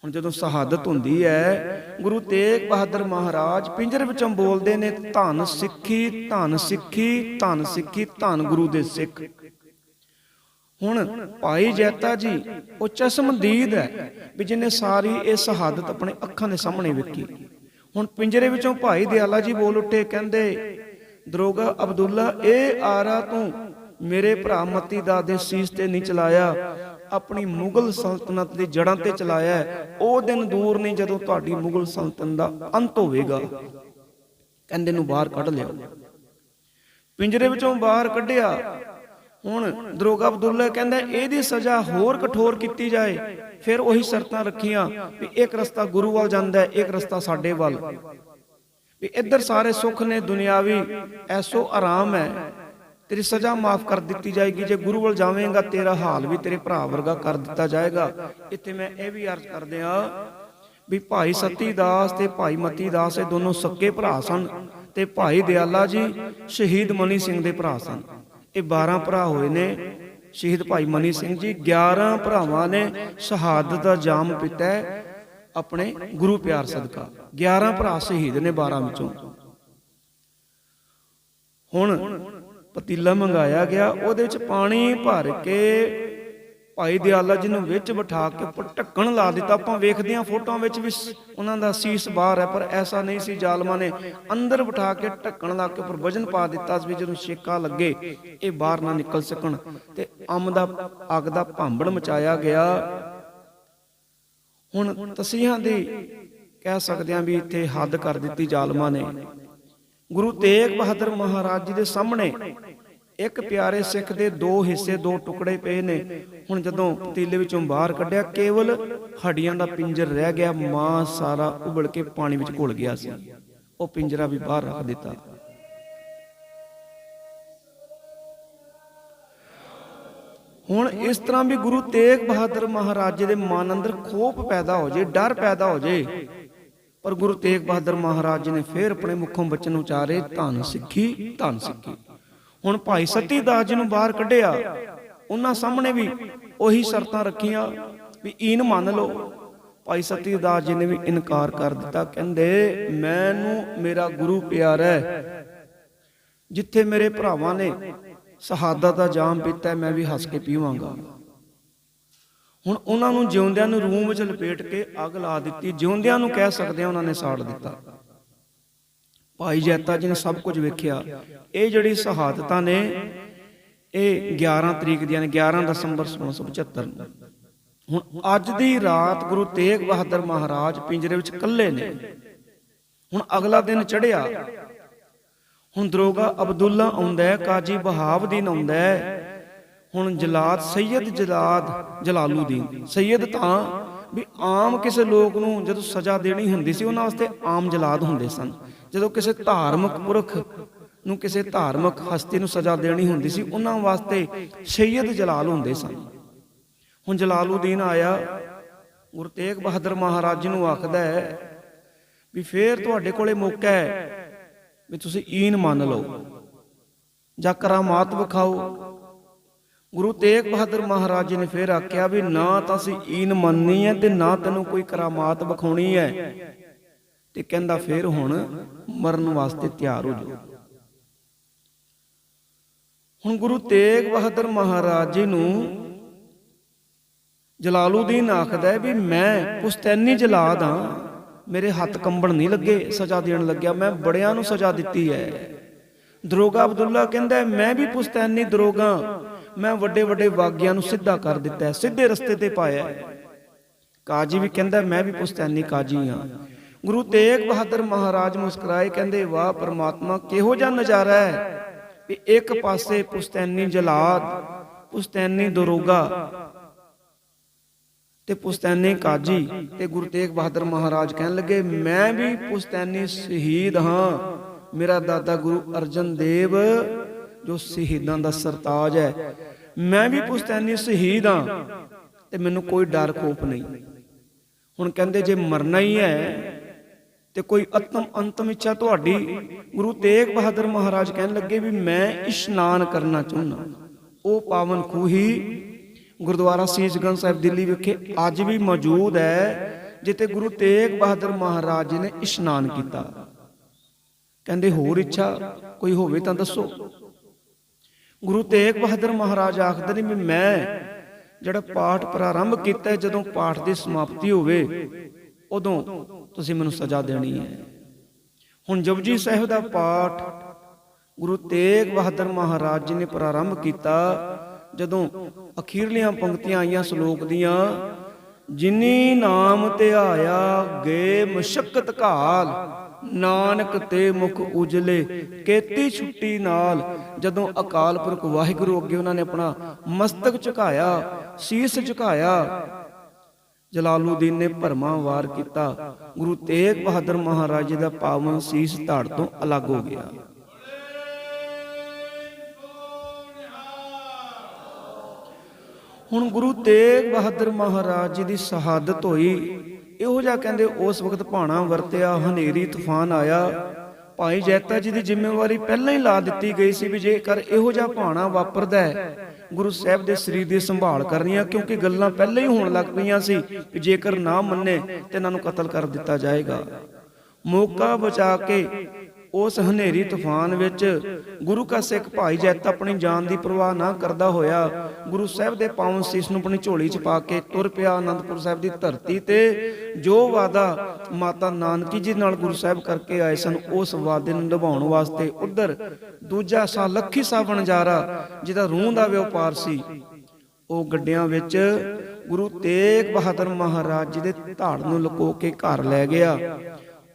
ਹੁਣ ਜਦੋਂ ਸ਼ਹਾਦਤ ਹੁੰਦੀ ਹੈ, ਗੁਰੂ ਤੇਗ ਬਹਾਦਰ ਮਹਾਰਾਜ ਪਿੰਜਰੇ ਵਿੱਚੋਂ ਬੋਲਦੇ ਨੇ, ਧੰਨ ਸਿੱਖੀ, ਧੰਨ ਸਿੱਖੀ, ਧੰਨ ਸਿੱਖੀ, ਧੰਨ ਗੁਰੂ ਦੇ ਸਿੱਖ। ਹੁਣ ਭਾਈ ਜੈਤਾ ਜੀ ਉਹ ਚਸ਼ਮਦੀਦ ਹੈ ਵੀ ਜਿਹਨੇ ਸਾਰੀ ਇਹ ਸ਼ਹਾਦਤ ਆਪਣੇ ਅੱਖਾਂ ਦੇ ਸਾਹਮਣੇ ਵੇਖੀ। ਹੁਣ ਪਿੰਜਰੇ ਵਿੱਚੋਂ ਭਾਈ ਦਿਆਲਾ ਜੀ ਬੋਲ ਉੱਠੇ, ਕਹਿੰਦੇ ਦਰੋਗਾ ਅਬਦੁੱਲਾ, ਇਹ ਆਰਾ ਤੂੰ ਮੇਰੇ ਭਰਾ ਮਤੀ ਦਾਸ ਦੇ ਸੀਸ ਤੇ ਨਹੀਂ ਚਲਾਇਆ, ਆਪਣੀ ਮੁਗਲ ਸਲਤਨਤ ਦੀ ਜੜ੍ਹਾਂ ਤੇ ਚਲਾਇਆ। ਉਹ ਦਿਨ ਦੂਰ ਨਹੀਂ ਜਦੋਂ ਤੁਹਾਡੀ ਮੁਗਲ ਸਲਤਨਤ ਦਾ ਅੰਤ ਹੋਵੇਗਾ। ਕਹਿੰਦੇ ਨੂੰ ਬਾਹਰ ਕੱਢ ਲਿਆ, ਪਿੰਜਰੇ ਵਿੱਚੋਂ ਬਾਹਰ ਕੱਢਿਆ। ਹੁਣ ਦਰੋਗਾ ਅਬਦੁੱਲਾ ਕਹਿੰਦਾ ਇਹਦੀ ਸਜ਼ਾ ਹੋਰ ਕਠੋਰ ਕੀਤੀ ਜਾਏ। ਫਿਰ ਉਹੀ ਸ਼ਰਤਾਂ ਰੱਖੀਆਂ ਵੀ ਇੱਕ ਰਸਤਾ ਗੁਰੂ ਵੱਲ ਜਾਂਦਾ, ਇੱਕ ਰਸਤਾ ਸਾਡੇ ਵੱਲ, ਵੀ ਇੱਧਰ ਸਾਰੇ ਸੁੱਖ ਨੇ ਦੁਨਿਆਵੀ, ਐਸੋ ਆਰਾਮ ਹੈ, ਤੇਰੀ ਸਜ਼ਾ ਮਾਫ ਕਰ ਦਿੱਤੀ ਜਾਏਗੀ। ਜੇ ਗੁਰੂ ਵੱਲ ਜਾਵੇਂਗਾ ਤੇਰਾ ਹਾਲ ਵੀ ਤੇਰੇ ਭਰਾ ਵਰਗਾ ਕਰ ਦਿੱਤਾ ਜਾਏਗਾ। ਇੱਥੇ ਮੈਂ ਇਹ ਵੀ ਅਰਜ਼ ਕਰਦੇ ਆ ਵੀ ਭਾਈ ਸਤੀ ਦਾਸ ਤੇ ਭਾਈ ਮਤੀ ਦਾਸ ਇਹ ਦੋਨੋਂ ਸੱਕੇ ਭਰਾ ਸਨ, ਤੇ ਭਾਈ ਦਿਆਲਾ ਜੀ ਸ਼ਹੀਦ ਮਨੀ ਸਿੰਘ ਦੇ ਭਰਾ ਸਨ। ਇਹ 12 ਭਰਾ ਹੋਏ ਨੇ। ਸ਼ਹੀਦ ਭਾਈ ਮਨੀ ਸਿੰਘ ਜੀ 11 ਭਰਾਵਾਂ ਨੇ ਸ਼ਹਾਦਤ ਦਾ ਜਾਮ ਪੀਤਾ ਆਪਣੇ ਗੁਰੂ ਪਿਆਰ ਸਦਕਾ। 11 ਭਰਾ ਸ਼ਹੀਦ ਨੇ 12 ਵਿੱਚੋਂ। ਹੁਣ ਪਤੀਲਾ ਮੰਗਾਇਆ ਗਿਆ, ਉਹਦੇ ਵਿੱਚ ਪਾਣੀ ਭਰ ਕੇ ਭਾਈ ਦਿਆਲਾ ਜੀ ਨੂੰ ਵਿੱਚ ਬਿਠਾ ਕੇ ਉੱਪਰ ਢੱਕਣ ਲਾ ਦਿੱਤਾ। ਆਪਾਂ ਵੇਖਦੇ ਹਾਂ ਫੋਟੋਆਂ ਵਿੱਚ ਵੀ ਉਹਨਾਂ ਦਾ ਸੀਸ ਬਾਹਰ ਹੈ, ਪਰ ਐਸਾ ਨਹੀਂ ਸੀ। ਜ਼ਾਲਮਾਂ ਨੇ ਅੰਦਰ ਬਿਠਾ ਕੇ ਢੱਕਣ ਲਾ ਕੇ ਉੱਪਰ ਵਜਨ ਪਾ ਦਿੱਤਾ ਵੀ ਜਦੋਂ ਛੇਕਾ ਲੱਗੇ ਇਹ ਬਾਹਰ ਨਾ ਨਿਕਲ ਸਕਣ। ਤੇ ਅੱਗ ਦਾ ਭਾਂਬੜ ਮਚਾਇਆ ਗਿਆ। ਹੁਣ ਤਸੀਹਾਂ ਦੀ ਕਹਿ ਸਕਦੇ ਹਾਂ ਵੀ ਇੱਥੇ ਹੱਦ ਕਰ ਦਿੱਤੀ ਜ਼ਾਲਮਾਂ ਨੇ। ਗੁਰੂ ਤੇਗ ਬਹਾਦਰ ਮਹਾਰਾਜ ਜੀ ਦੇ ਸਾਹਮਣੇ ਇੱਕ ਪਿਆਰੇ ਸਿੱਖ ਦੇ 2 ਹਿੱਸੇ 2 ਟੁਕੜੇ ਪਏ ਨੇ। ਹੁਣ ਜਦੋਂ ਪਤੀਲੇ ਵਿੱਚੋਂ ਬਾਹਰ ਕੱਢਿਆ ਕੇਵਲ ਹੱਡੀਆਂ ਦਾ ਪਿੰਜਰ ਰਹਿ ਗਿਆ। ਮਾਸ ਸਾਰਾ ਉਬਲ ਕੇ ਪਾਣੀ ਵਿੱਚ ਘੁਲ ਗਿਆ ਸੀ। ਉਹ ਪਿੰਜਰਾ ਵੀ ਬਾਹਰ ਰੱਖ ਦਿੱਤਾ। ਹੁਣ ਇਸ ਤਰ੍ਹਾਂ ਵੀ ਗੁਰੂ ਤੇਗ ਬਹਾਦਰ ਮਹਾਰਾਜ ਜੀ ਦੇ ਮਨ ਅੰਦਰ ਖੋਫ ਪੈਦਾ ਹੋ ਜੇ, ਡਰ ਪੈਦਾ ਹੋ ਜੇ, ਪਰ ਗੁਰੂ ਤੇਗ ਬਹਾਦਰ ਮਹਾਰਾਜ ਜੀ ਨੇ ਫਿਰ ਆਪਣੇ ਮੁਖੋਂ ਬਚਨ ਉਚਾਰੇ, ਧੰਨ ਸਿੱਖੀ, ਧੰਨ ਸਿੱਖੀ। ਹੁਣ ਭਾਈ ਸਤੀ ਦਾਸ ਜੀ ਨੂੰ ਬਾਹਰ ਕੱਢਿਆ, ਉਹਨਾਂ ਸਾਹਮਣੇ ਵੀ ਉਹੀ ਸ਼ਰਤਾਂ ਰੱਖੀਆਂ ਵੀ ਈਨ ਮੰਨ ਲਓ। ਭਾਈ ਸਤੀ ਦਾਸ ਜੀ ਨੇ ਵੀ ਇਨਕਾਰ ਕਰ ਦਿੱਤਾ। ਕਹਿੰਦੇ ਮੈਨੂੰ ਮੇਰਾ ਗੁਰੂ ਪਿਆਰਾ ਹੈ, ਜਿੱਥੇ ਮੇਰੇ ਭਰਾਵਾਂ ਨੇ ਸ਼ਹਾਦਤ ਦਾ ਜਾਮ ਪੀਤਾ ਮੈਂ ਵੀ ਹੱਸ ਕੇ ਪੀਵਾਂਗਾ। ਹੁਣ ਉਹਨਾਂ ਨੂੰ ਜਿਉਂਦਿਆਂ ਨੂੰ ਰੂਮ ਵਿੱਚ ਲਪੇਟ ਕੇ ਅੱਗ ਲਾ ਦਿੱਤੀ। ਜਿਉਂਦਿਆਂ ਨੂੰ ਕਹਿ ਸਕਦੇ ਆ ਉਹਨਾਂ ਨੇ ਸਾੜ ਦਿੱਤਾ। ਭਾਈ ਜੈਤਾ ਜੀ ਨੇ ਸਭ ਕੁਝ ਵੇਖਿਆ। ਇਹ ਜਿਹੜੀ ਸ਼ਹਾਦਤਾਂ ਨੇ ਇਹ 11 ਤਰੀਕ ਦੀਆਂ ਨੇ, 11 ਦਸੰਬਰ 1675 ਨੂੰ। ਹੁਣ ਅੱਜ ਦੀ ਰਾਤ ਗੁਰੂ ਤੇਗ ਬਹਾਦਰ ਮਹਾਰਾਜ ਪਿੰਜਰੇ ਵਿੱਚ ਇਕੱਲੇ ਨੇ। ਹੁਣ ਅਗਲਾ ਦਿਨ ਚੜ੍ਹਿਆ। ਹੁਣ ਦਰੋਗਾ ਅਬਦੁੱਲਾ ਆਉਂਦਾ ਹੈ, ਕਾਜੀ ਬਹਾਵਦੀਨ ਆਉਂਦਾ ਹੈ। ਹੁਣ ਜਲਾਦ ਸੈਯਦ ਜਲਾਲੂਦੀਨ ਸੈਯਦ ਤਾਂ ਵੀ ਆਮ ਕਿਸੇ ਲੋਕ ਨੂੰ ਜਦੋਂ ਸਜ਼ਾ ਦੇਣੀ ਹੁੰਦੀ ਸੀ ਉਹਨਾਂ ਵਾਸਤੇ ਆਮ ਜਲਾਦ ਹੁੰਦੇ ਸਨ। ਜਦੋਂ ਕਿਸੇ ਧਾਰਮਿਕ ਪੁਰਖ ਨੂੰ, ਕਿਸੇ ਧਾਰਮਿਕ ਹਸਤੀ ਨੂੰ ਸਜ਼ਾ ਦੇਣੀ ਹੁੰਦੀ ਸੀ ਉਹਨਾਂ ਵਾਸਤੇ ਸੈਯਦ ਜਲਾਲ ਹੁੰਦੇ ਸਨ। ਹੁਣ ਜਲਾਲੂਦੀਨ ਆਇਆ, ਗੁਰੂ ਤੇਗ ਬਹਾਦਰ ਮਹਾਰਾਜ ਜੀ ਨੂੰ ਆਖਦਾ ਹੈ ਵੀ ਫੇਰ ਤੁਹਾਡੇ ਕੋਲੇ ਮੌਕਾ ਹੈ ਵੀ ਤੁਸੀਂ ਈਨ ਮੰਨ ਲਓ ਜਾਂ ਕਰਾਮਾਤ ਵਿਖਾਓ। ਗੁਰੂ ਤੇਗ ਬਹਾਦਰ ਮਹਾਰਾਜ ਜੀ ਨੇ ਫਿਰ ਆਖਿਆ ਵੀ ਨਾ ਤਾਂ ਅਸੀਂ ਈਨ ਮੰਨਣੀ ਹੈ ਤੇ ਨਾ ਤੈਨੂੰ ਕੋਈ ਕਰਾਮਾਤ ਵਿਖਾਉਣੀ ਹੈ। ਤੇ ਕਹਿੰਦਾ ਫਿਰ ਹੁਣ ਮਰਨ ਵਾਸਤੇ ਤਿਆਰ ਹੋ ਜਾਓ। ਹੁਣ ਗੁਰੂ ਤੇਗ ਬਹਾਦਰ ਮਹਾਰਾਜ ਜੀ ਨੂੰ ਜਲਾਲੂਦੀਨ ਆਖਦਾ ਹੈ ਵੀ ਮੈਂ ਪੁਸ਼ਤੈਨੀ ਜਲਾਦ ਹਾਂ, ਮੇਰੇ ਹੱਥ ਕੰਬਣ ਨਹੀਂ ਲੱਗੇ ਸਜ਼ਾ ਦੇਣ ਲੱਗਿਆ, ਮੈਂ ਬੜਿਆਂ ਨੂੰ ਸਜ਼ਾ ਦਿੱਤੀ ਹੈ। ਦਰੋਗਾ ਅਬਦੁੱਲਾ ਕਹਿੰਦਾ ਮੈਂ ਵੀ ਪੁਸ਼ਤੈਨੀ ਦਰੋਗਾ, ਮੈਂ ਵੱਡੇ ਵੱਡੇ ਵਾਗਿਆਂ ਨੂੰ ਸਿੱਧਾ ਕਰ ਦਿੱਤਾ ਹੈ, ਸਿੱਧੇ ਰਸਤੇ ਤੇ ਪਾਇਆ। ਕਾਜੀ ਵੀ ਕਹਿੰਦਾ ਮੈਂ ਵੀ ਪੁਸ਼ਤੈਨੀ ਕਾਜੀ ਹਾਂ। ਗੁਰੂ ਤੇਗ ਬਹਾਦਰ ਮਹਾਰਾਜ ਮੁਸਕਰਾਏ, ਕਹਿੰਦੇ ਵਾਹ ਪਰਮਾਤਮਾ, ਕਿਹੋ ਜਿਹਾ ਨਜ਼ਾਰਾ ਹੈ ਵੀ ਇੱਕ ਪਾਸੇ ਪੁਸ਼ਤੈਨੀ ਜਲਾਦ, ਪੁਸ਼ਤੈਨੀ ਦਰੋਗਾ ਤੇ ਪੁਸ਼ਤੈਨੀ ਕਾਜੀ। ਤੇ ਗੁਰੂ ਤੇਗ ਬਹਾਦਰ ਮਹਾਰਾਜ ਕਹਿਣ ਲੱਗੇ ਮੈਂ ਵੀ ਪੁਸ਼ਤੈਨੀ ਸ਼ਹੀਦ ਹਾਂ। ਮੇਰਾ ਦਾਦਾ ਗੁਰੂ ਅਰਜਨ ਦੇਵ ਜੋ ਸ਼ਹੀਦਾਂ ਦਾ ਸਰਤਾਜ ਹੈ, ਮੈਂ ਵੀ ਪੁਸ਼ਤੈਨੀ ਸ਼ਹੀਦ ਹਾਂ ਤੇ ਮੈਨੂੰ ਕੋਈ ਡਰ ਖੋਫ ਨਹੀਂ। ਹੁਣ ਕਹਿੰਦੇ ਜੇ ਮਰਨਾ ਹੀ ਹੈ ਤੇ ਕੋਈ ਅੰਤਮ ਇੱਛਾ ਤੁਹਾਡੀ। ਗੁਰੂ ਤੇਗ ਬਹਾਦਰ ਮਹਾਰਾਜ ਕਹਿਣ ਲੱਗੇ ਵੀ ਮੈਂ ਇਸ਼ਨਾਨ ਕਰਨਾ ਚਾਹੁੰਦਾ। ਉਹ ਪਾਵਨ ਖੂਹੀ ਗੁਰਦੁਆਰਾ ਸੀਸਗੰਜ ਸਾਹਿਬ ਦਿੱਲੀ ਵਿਖੇ ਅੱਜ ਵੀ ਮੌਜੂਦ ਹੈ, ਜਿੱਥੇ ਗੁਰੂ ਤੇਗ ਬਹਾਦਰ ਮਹਾਰਾਜ ਜੀ ਨੇ ਇਸ਼ਨਾਨ ਕੀਤਾ। ਕਹਿੰਦੇ ਹੋਰ ਇੱਛਾ ਕੋਈ ਹੋਵੇ ਤਾਂ ਦੱਸੋ। ਗੁਰੂ ਤੇਗ ਬਹਾਦਰ ਮਹਾਰਾਜ ਆਖਦੇ ਨੇ ਵੀ ਮੈਂ ਜਿਹੜਾ ਪਾਠ ਪ੍ਰਾਰੰਭ ਕੀਤਾ, ਜਦੋਂ ਪਾਠ ਦੀ ਸਮਾਪਤੀ ਹੋਵੇ ਉਦੋਂ ਤੁਸੀਂ ਮੈਨੂੰ ਸਜ਼ਾ ਦੇਣੀ ਹੈ। ਹੁਣ ਜਪਜੀ ਸਾਹਿਬ ਦਾ ਪਾਠ ਗੁਰੂ ਤੇਗ ਬਹਾਦਰ ਮਹਾਰਾਜ ਜੀ ਨੇ ਪ੍ਰਾਰੰਭ ਕੀਤਾ। ਜਦੋਂ ਅਖੀਰਲੀਆਂ ਪੰਕਤੀਆਂ ਆਈਆਂ ਸ਼ਲੋਕ ਦੀਆਂ, ਜਿਨੀ ਨਾਮ ਧਿਆਇਆ ਗੇ ਮੁਸ਼ੱਕਤ ਘਾਲ, ਨਾਨਕ ਤੇ ਮੁਖ ਉਜਲੇ ਕੇਤੀ ਛੁੱਟੀ ਨਾਲ। ਜਦੋਂ ਅਕਾਲ ਪੁਰਖ ਵਾਹਿਗੁਰੂ ਅੱਗੇ ਉਹਨਾਂ ਨੇ ਆਪਣਾ ਮਸਤਕ ਝੁਕਾਇਆ, ਸੀਸ ਝੁਕਾਇਆ, ਜਲਾਲੂਦੀਨ ਨੇ ਭਰਮਾਂ ਵਾਰ ਕੀਤਾ। ਗੁਰੂ ਤੇਗ ਬਹਾਦਰ ਮਹਾਰਾਜ ਜੀ ਦਾ ਪਾਵਨ ਸੀਸ ਧੜ ਤੋਂ ਅਲੱਗ ਹੋ ਗਿਆ। ਹੁਣ ਗੁਰੂ ਤੇਗ ਬਹਾਦਰ ਮਹਾਰਾਜ ਜੀ ਦੀ ਸ਼ਹਾਦਤ ਹੋਈ। ਇਹੋ ਜਿਹਾ ਕਹਿੰਦੇ ਉਸ ਵਕਤ ਭਾਣਾ ਵਰਤਿਆ, ਹਨੇਰੀ ਤੂਫਾਨ ਆਇਆ। ਭਾਈ ਜੈਤਾ ਜੀ ਦੀ ਜ਼ਿੰਮੇਵਾਰੀ ਪਹਿਲਾਂ ਹੀ ਲਾ ਦਿੱਤੀ ਗਈ ਸੀ ਵੀ ਜੇਕਰ ਇਹੋ ਜਿਹਾ ਭਾਣਾ ਵਾਪਰਦਾ ਹੈ, ਗੁਰੂ ਸਾਹਿਬ ਦੇ ਸਰੀਰ ਦੀ ਸੰਭਾਲ ਕਰਨੀ ਆ, ਕਿਉਂਕਿ ਗੱਲਾਂ ਪਹਿਲਾਂ ਹੀ ਹੋਣ ਲੱਗ ਪਈਆਂ ਸੀ ਕਿ ਜੇਕਰ ਨਾ ਮੰਨੇ ਤੇ ਇਹਨਾਂ ਨੂੰ ਕਤਲ ਕਰ ਦਿੱਤਾ ਜਾਏਗਾ। ਮੌਕਾ ਬਚਾ ਕੇ ਉਸ ਹਨੇਰੀ ਤੂਫਾਨ ਵਿੱਚ ਗੁਰੂ ਕਾ ਸਿੱਖ ਭਾਈ ਜੈਤਾ ਆਪਣੀ ਜਾਨ ਦੀ ਪਰਵਾਹ ਨਾ ਕਰਦਾ ਹੋਇਆ ਗੁਰੂ ਸਾਹਿਬ ਦੇ ਪਾਵਨ ਸੀਸ ਨੂੰ ਆਪਣੀ ਝੋਲੀ 'ਚ ਪਾ ਕੇ ਤੁਰ ਪਿਆ ਅਨੰਦਪੁਰ ਸਾਹਿਬ ਦੀ ਧਰਤੀ ਤੇ। ਜੋ ਵਾਅਦਾ ਮਾਤਾ ਨਾਨਕੀ ਜੀ ਨਾਲ ਗੁਰੂ ਸਾਹਿਬ ਕਰਕੇ ਆਏ ਸਨ, ਉਸ ਵਾਅਦੇ ਨੂੰ ਨਿਭਾਉਣ ਵਾਸਤੇ ਉਧਰ ਦੂਜਾ ਸਾਹ ਲੱਖੀ ਸਾਹ ਵਣਜਾਰਾ ਜਿਹਦਾ ਰੂਹ ਦਾ ਵਪਾਰ ਸੀ, ਉਹ ਗੱਡਿਆਂ ਵਿੱਚ ਗੁਰੂ ਤੇਗ ਬਹਾਦਰ ਮਹਾਰਾਜ ਜੀ ਦੇ ਧਾੜ ਨੂੰ ਲੁਕੋ ਕੇ ਘਰ ਲੈ ਗਿਆ।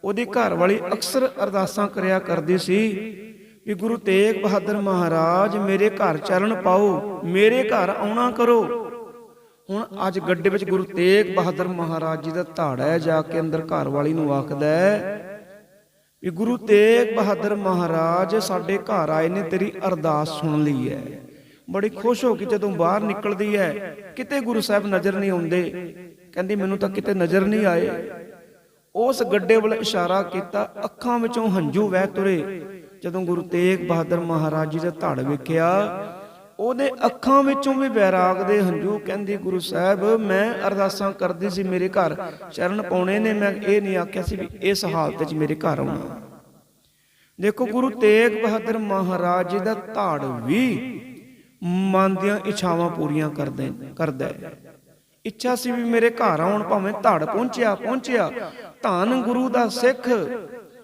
ਉਹਦੀ ਘਰ ਵਾਲੀ ਅਕਸਰ ਅਰਦਾਸਾਂ ਕਰਿਆ ਕਰਦੀ ਸੀ ਵੀ ਗੁਰੂ ਤੇਗ ਬਹਾਦਰ ਮਹਾਰਾਜ ਮੇਰੇ ਘਰ ਚਰਨ ਪਾਓ, ਮੇਰੇ ਘਰ ਆਉਣਾ ਕਰੋ। ਹੁਣ ਅੱਜ ਗੱਡੇ ਵਿੱਚ ਗੁਰੂ ਤੇਗ ਬਹਾਦਰ ਮਹਾਰਾਜ ਜੀ ਦਾ ਧਾੜ ਹੈ, ਜਾ ਕੇ ਅੰਦਰ ਘਰ ਵਾਲੀ ਨੂੰ ਆਖਦਾ ਵੀ ਗੁਰੂ ਤੇਗ ਬਹਾਦਰ ਮਹਾਰਾਜ ਸਾਡੇ ਘਰ ਆਏ ਨੇ, ਤੇਰੀ ਅਰਦਾਸ ਸੁਣ ਲਈ ਹੈ। ਬੜੀ ਖੁਸ਼ ਹੋ ਕੇ ਜਦੋਂ ਬਾਹਰ ਨਿਕਲਦੀ ਹੈ, ਕਿਤੇ ਗੁਰੂ ਸਾਹਿਬ ਨਜ਼ਰ ਨਹੀਂ ਆਉਂਦੇ। ਕਹਿੰਦੀ ਮੈਨੂੰ ਤਾਂ ਕਿਤੇ ਨਜ਼ਰ ਨਹੀਂ ਆਏ। ਉਸ ਗੱਡੇ ਵੱਲ ਇਸ਼ਾਰਾ ਕੀਤਾ, ਅੱਖਾਂ ਵਿੱਚੋਂ ਹੰਝੂ ਵਹਿ ਤੁਰੇ। ਜਦੋਂ ਗੁਰੂ ਤੇਗ ਬਹਾਦਰ ਮਹਾਰਾਜ ਜੀ ਦਾ ਧੜ ਵੇਖਿਆ, ਉਹਦੇ ਅੱਖਾਂ ਵਿੱਚੋਂ ਵੀ ਵੈਰਾਗ ਦੇ ਹੰਝੂ। ਕਹਿੰਦੀ ਗੁਰੂ ਸਾਹਿਬ ਮੈਂ ਅਰਦਾਸਾਂ ਕਰਦੀ ਸੀ ਮੇਰੇ ਘਰ ਚਰਨ ਪਾਉਣੇ ਨੇ, ਮੈਂ ਇਹ ਨਹੀਂ ਆਖਿਆ ਸੀ ਵੀ ਇਸ ਹਾਲਤ 'ਚ ਮੇਰੇ ਘਰ ਆਉਣਾ। ਦੇਖੋ ਗੁਰੂ ਤੇਗ ਬਹਾਦਰ ਮਹਾਰਾਜ ਜੀ ਦਾ ਧੜ ਵੀ ਮਨ ਦੀਆਂ ਇੱਛਾਵਾਂ ਪੂਰੀਆਂ ਕਰਦਾ ਹੈ। ਇੱਛਾ ਸੀ ਵੀ ਮੇਰੇ ਘਰ ਆਉਣ, ਭਾਵੇਂ ਧੜ ਪਹੁੰਚਿਆ। ਧੰਨ ਗੁਰੂ ਦਾ ਸਿੱਖ